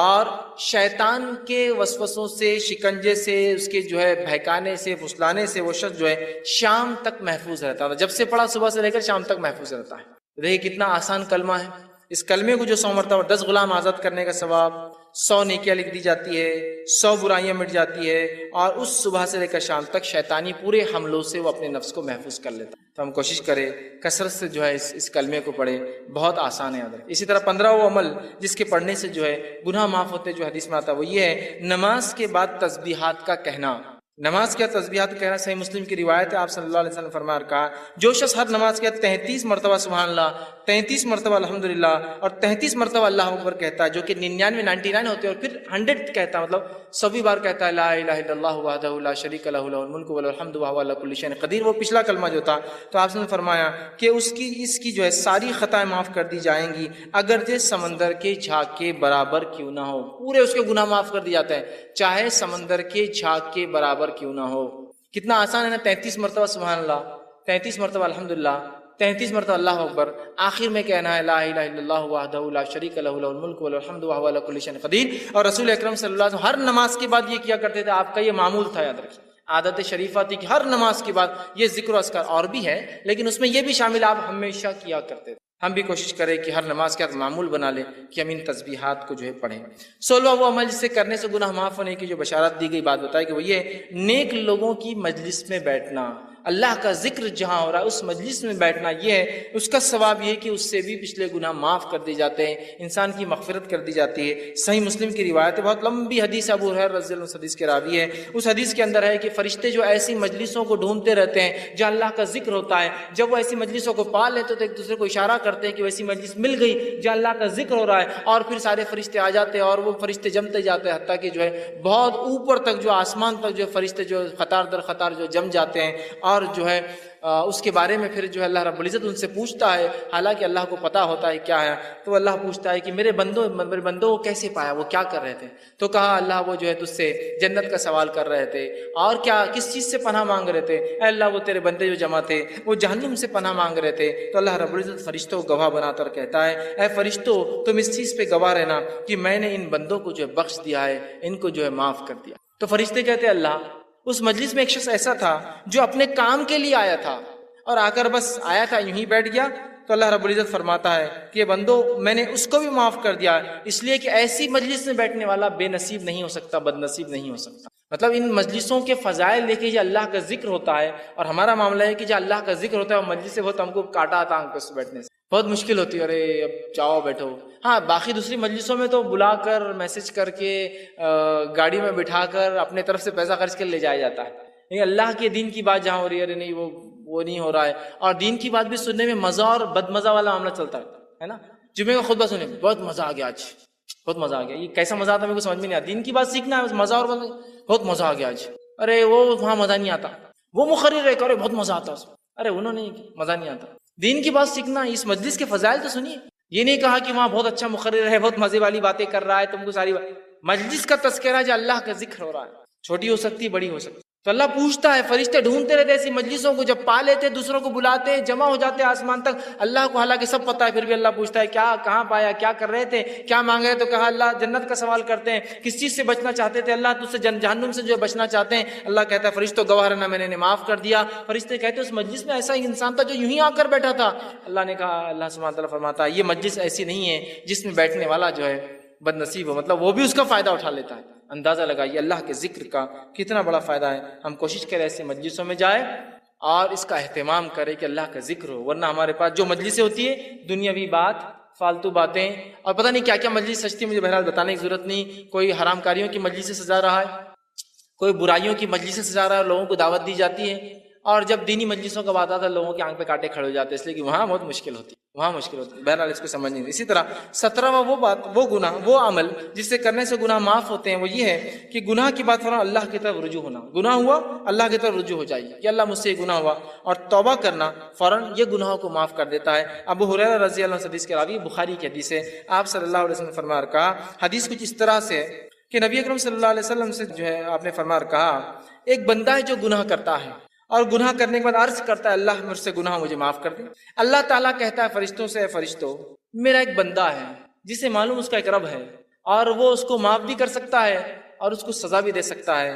اور شیطان کے وسوسوں سے، شکنجے سے، اس کے جو ہے بہکانے سے، پھسلانے سے وہ شخص جو ہے شام تک محفوظ رہتا تھا. جب سے پڑھا صبح سے لے کر شام تک محفوظ رہتا ہے. دیکھیے کتنا آسان کلمہ ہے. اس کلمے کو جو 100 مرتبہ، 10 غلام آزاد کرنے کا ثواب، 100 نیکیاں لکھ دی جاتی ہے، 100 برائیاں مٹ جاتی ہے، اور اس صبح سے لے کر شام تک شیطانی پورے حملوں سے وہ اپنے نفس کو محفوظ کر لیتا. تو ہم کوشش کریں کثرت سے جو ہے اس کلمے کو پڑھیں، بہت آسان ہے. اسی طرح 15واں عمل جس کے پڑھنے سے جو ہے گناہ معاف ہوتے، جو حدیث میں آتا ہے، وہ یہ ہے نماز کے بعد تسبیحات کا کہنا. نماز کے تسبیحات کہنا صحیح مسلم کی روایت ہے. آپ صلی اللہ علیہ وسلم فرمایا کہا، جو شخص ہر نماز کے 33 مرتبہ سبحان اللہ، 33 مرتبہ الحمدللہ اور 33 مرتبہ اللہ اکبر کہتا ہے، جو کہ 99 ہوتے ہیں، اور پھر 100 کہتا ہے، مطلب 100 بار کہتا ہے لا الہ الا اللہ وحدہ لا شریک لہ لہ الملک ولہ الحمد وہو علی کل شیء قدیر، وہ پچھلا کلمہ جو تھا. تو آپ نے فرمایا کہ اس کی جو ہے ساری خطائیں معاف کر دی جائیں گی، اگرچہ سمندر کے جھاگ کے برابر کیوں نہ ہو. پورے اس کے گناہ معاف کر دی جاتے ہیں، چاہے سمندر کے جھاگ کے برابر کیوں نہ ہو. کتنا آسان ہے نا. 33 مرتبہ سبحان اللہ، 33 مرتبہ الحمدللہ، 33 مرتبہ اللہ اکبر، آخر میں کہنا ہے لا الہ الا اللہ وحدہ لا شریک لہ لہ الملک ولہ الحمد وہو علی کل شیء قدیر. اور رسول اکرم صلی اللہ علیہ وسلم ہر نماز کے بعد یہ کیا کرتے تھے. آپ کا یہ معمول تھا، یاد رکھیے، عادت شریفہ تھی کہ ہر نماز کے بعد یہ ذکر و اذکار، اور بھی ہے لیکن اس میں یہ بھی شامل آپ ہمیشہ کیا کرتے تھے. ہم بھی کوشش کریں کہ ہر نماز کے بعد معمول بنا لیں کہ ہم ان تسبیحات کو جو ہے پڑھیں. 16واں وہ عمل جس سے کرنے سے گناہ معاف ہونے کی جو بشارت دی گئی، بات بتائی کہ وہ یہ نیک لوگوں کی مجلس میں بیٹھنا، اللہ کا ذکر جہاں ہو رہا ہے اس مجلس میں بیٹھنا، یہ ہے اس کا ثواب. یہ کہ اس سے بھی پچھلے گناہ معاف کر دی جاتے ہیں، انسان کی مغفرت کر دی جاتی ہے. صحیح مسلم کی روایت ہے، بہت لمبی حدیث، ابو ہریرہ رضی اللہ عنہ حدیث کے راوی ہے. اس حدیث کے اندر ہے کہ فرشتے جو ایسی مجلسوں کو ڈھونڈتے رہتے ہیں جہاں اللہ کا ذکر ہوتا ہے، جب وہ ایسی مجلسوں کو پا لیتے تو ایک دوسرے کو اشارہ کرتے ہیں کہ ویسی مجلس مل گئی جہاں اللہ کا ذکر ہو رہا ہے، اور پھر سارے فرشتے آ جاتے ہیں اور وہ فرشتے جمتے جاتے ہیں، حتیٰ کہ جو ہے بہت اوپر تک، جو آسمان تک جو فرشتے جو قطار در قطار جو جم جاتے ہیں. اور جو ہے اس کے بارے میں پھر جو ہے اللہ رب العزت ان سے پوچھتا ہے، حالانکہ اللہ کو پتا ہوتا ہے کیا ہے. تو اللہ پوچھتا ہے کہ میرے بندوں کو کیسے پایا، وہ کیا کر رہے تھے؟ تو کہا اللہ وہ جو ہے تجھ سے جنت کا سوال کر رہے تھے، اور کیا کس چیز سے پناہ مانگ رہے تھے؟ اے اللہ وہ تیرے بندے جو جمع تھے وہ جہنم سے پناہ مانگ رہے تھے. تو اللہ رب العزت فرشتوں کو گواہ بنا کر کہتا ہے، اے فرشتوں تم اس چیز پہ گواہ رہنا کہ میں نے ان بندوں کو جو ہے بخش دیا ہے، ان کو جو ہے معاف کر دیا. تو فرشتے کہتے ہیں اللہ اس مجلس میں ایک شخص ایسا تھا جو اپنے کام کے لیے آیا تھا اور آ کر بس آیا تھا، یوں ہی بیٹھ گیا. تو اللہ رب العزت فرماتا ہے کہ یہ بندو میں نے اس کو بھی معاف کر دیا، اس لیے کہ ایسی مجلس میں بیٹھنے والا بے نصیب نہیں ہو سکتا، بد نصیب نہیں ہو سکتا. مطلب ان مجلسوں کے فضائل دیکھیں، جو اللہ کا ذکر ہوتا ہے، اور ہمارا معاملہ ہے کہ جو اللہ کا ذکر ہوتا ہے وہ مجلس سے بہت ہم کو کاٹا آتا آنکھ پہ بیٹھنے سے بہت مشکل ہوتی ہے. ارے اب جاؤ بیٹھو. ہاں باقی دوسری مجلسوں میں تو بلا کر، میسج کر کے، گاڑی میں بٹھا کر اپنے طرف سے پیسہ خرچ کر لے جایا جاتا ہے. لیکن اللہ کے دین کی بات جہاں ہو رہی ہے، ارے نہیں وہ نہیں ہو رہا ہے. اور دین کی بات بھی سننے میں مزہ اور بد مزہ والا معاملہ چلتا ہے نا. جمعے کا خطبہ سنیں، بہت مزہ آ گیا، آج بہت مزہ آ گیا. یہ کیسا مزہ آتا ہے میرے کو سمجھ میں نہیں آتا. دین کی بات سیکھنا ہے، مزہ اور بہت مزہ آ گیا آج. ارے وہ وہاں مزہ نہیں آتا. وہ مقرر ہے کہ ارے بہت مزہ آتا، ارے انہوں نے مزہ نہیں آتا. دین کی بات سیکھنا، اس مجلس کے فضائل تو سنیے. یہ نہیں کہا کہ وہاں بہت اچھا مقرر ہے، بہت مزے والی باتیں کر رہا ہے، تم کو ساری مجلس کا تذکرہ جو اللہ کا ذکر ہو رہا ہے، چھوٹی ہو سکتی بڑی ہو سکتی. تو اللہ پوچھتا ہے، فرشتے ڈھونڈتے رہتے ایسی مجلسوں کو، جب پا لیتے دوسروں کو بلاتے، جمع ہو جاتے آسمان تک. اللہ کو حالانکہ سب پتہ ہے، پھر بھی اللہ پوچھتا ہے کیا، کہاں پایا، کیا کر رہے تھے، کیا مانگ رہے؟ تو کہا اللہ جنت کا سوال کرتے ہیں. کس چیز سے بچنا چاہتے تھے؟ اللہ تجھ سے جہنم سے جو بچنا چاہتے ہیں. اللہ کہتا ہے فرشتوں گواہ رہنا، میں نے معاف کر دیا. فرشتے کہتے ہیں اس مجلس میں ایسا انسان تھا جو یوں ہی آ کر بیٹھا تھا. اللہ نے کہا، اللہ سبحانہ تعالیٰ فرماتا ہے یہ مجلس ایسی نہیں ہے جس میں بیٹھنے والا جو ہے بد نصیب ہو، مطلب وہ بھی اس کا فائدہ اٹھا لیتا ہے۔ اندازہ لگائیے اللہ کے ذکر کا کتنا بڑا فائدہ ہے۔ ہم کوشش کریں ایسے مجلسوں میں جائیں اور اس کا اہتمام کریں کہ اللہ کا ذکر ہو، ورنہ ہمارے پاس جو مجلسیں ہوتی ہے دنیاوی بات، فالتو باتیں اور پتہ نہیں کیا کیا مجلس سجتی، مجھے بہرحال بتانے کی ضرورت نہیں۔ کوئی حرام کاریوں کی مجلس سے سجا رہا ہے، کوئی برائیوں کی مجلس سے سجا رہا ہے، لوگوں کو دعوت دی جاتی ہے، اور جب دینی مجلسوں کا بات آتا ہے لوگوں کی آنکھ پہ کانٹے کھڑے ہو جاتے ہیں، اس لیے کہ وہاں بہت مشکل ہوتی ہے، وہاں مشکل ہوتی ہے۔ بہرحال اس کو سمجھ نہیں۔ اسی طرح 17واں وہ بات، وہ گناہ، وہ عمل جس سے کرنے سے گناہ معاف ہوتے ہیں، وہ یہ ہے کہ گناہ کی بات فوراً اللہ کی طرف رجوع ہونا۔ گناہ ہوا، اللہ کی طرف رجوع ہو جائیے کہ اللہ مجھ سے یہ گناہ ہوا، اور توبہ کرنا فوراً یہ گناہوں کو معاف کر دیتا ہے۔ ابو ہریرہ رضی اللہ عنہ حدیث کے راوی، بخاری کی حدیث ہے، آپ صلی اللہ علیہ وسلم نے فرمایا کہا، حدیث کچھ اس طرح سے ہے کہ نبی اکرم صلی اللہ علیہ وسلم سے جو ہے آپ نے فرمایا کہا، ایک بندہ ہے جو گناہ کرتا ہے اور گناہ کرنے کے بعد عرض کرتا ہے اللہ مجھ سے گناہ مجھے معاف کر دے۔ اللہ تعالیٰ کہتا ہے فرشتوں سے، اے فرشتوں، میرا ایک بندہ ہے جسے معلوم اس کا ایک رب ہے، اور وہ اس کو معاف بھی کر سکتا ہے اور اس کو سزا بھی دے سکتا ہے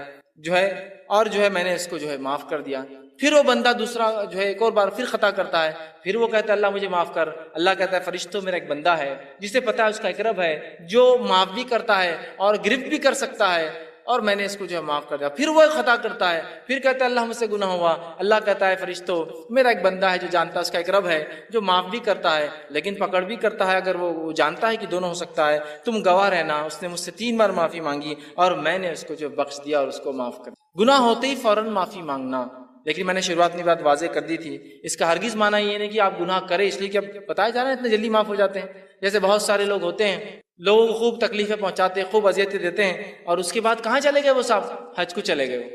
اور میں نے اس کو معاف کر دیا۔ پھر وہ بندہ دوسرا ایک اور بار پھر خطا کرتا ہے، پھر وہ کہتا ہے اللہ مجھے معاف کر۔ اللہ کہتا ہے فرشتوں، میرا ایک بندہ ہے جسے پتا ہے اس کا ایک رب ہے جو معاف بھی کرتا ہے اور گرفت بھی کر سکتا ہے، اور میں نے اس کو معاف کر دیا۔ پھر وہ خطا کرتا ہے، پھر کہتا ہے اللہ مجھ سے گناہ ہوا۔ اللہ کہتا ہے فرشتوں، میرا ایک بندہ ہے جو جانتا ہے اس کا ایک رب ہے جو معاف بھی کرتا ہے لیکن پکڑ بھی کرتا ہے، اگر وہ جانتا ہے کہ دونوں ہو سکتا ہے، تم گواہ رہنا، اس نے مجھ سے 3 بار معافی مانگی اور میں نے اس کو بخش دیا اور اس کو معاف کر دیا۔ گناہ ہوتے ہی فوراً معافی مانگنا۔ لیکن میں نے شروعات میں بات واضح کر دی تھی، اس کا ہرگز معنی یہ نہیں کہ آپ گناہ کریں اس لیے کہ اب بتایا جا رہا ہے اتنے جلدی معاف ہو جاتے ہیں۔ جیسے بہت سارے لوگ ہوتے ہیں، لوگوں کو خوب تکلیفیں پہنچاتے ہیں، خوب اذیتیں دیتے ہیں، اور اس کے بعد کہاں چلے گئے وہ صاحب؟ حج کو چلے گئے وہ۔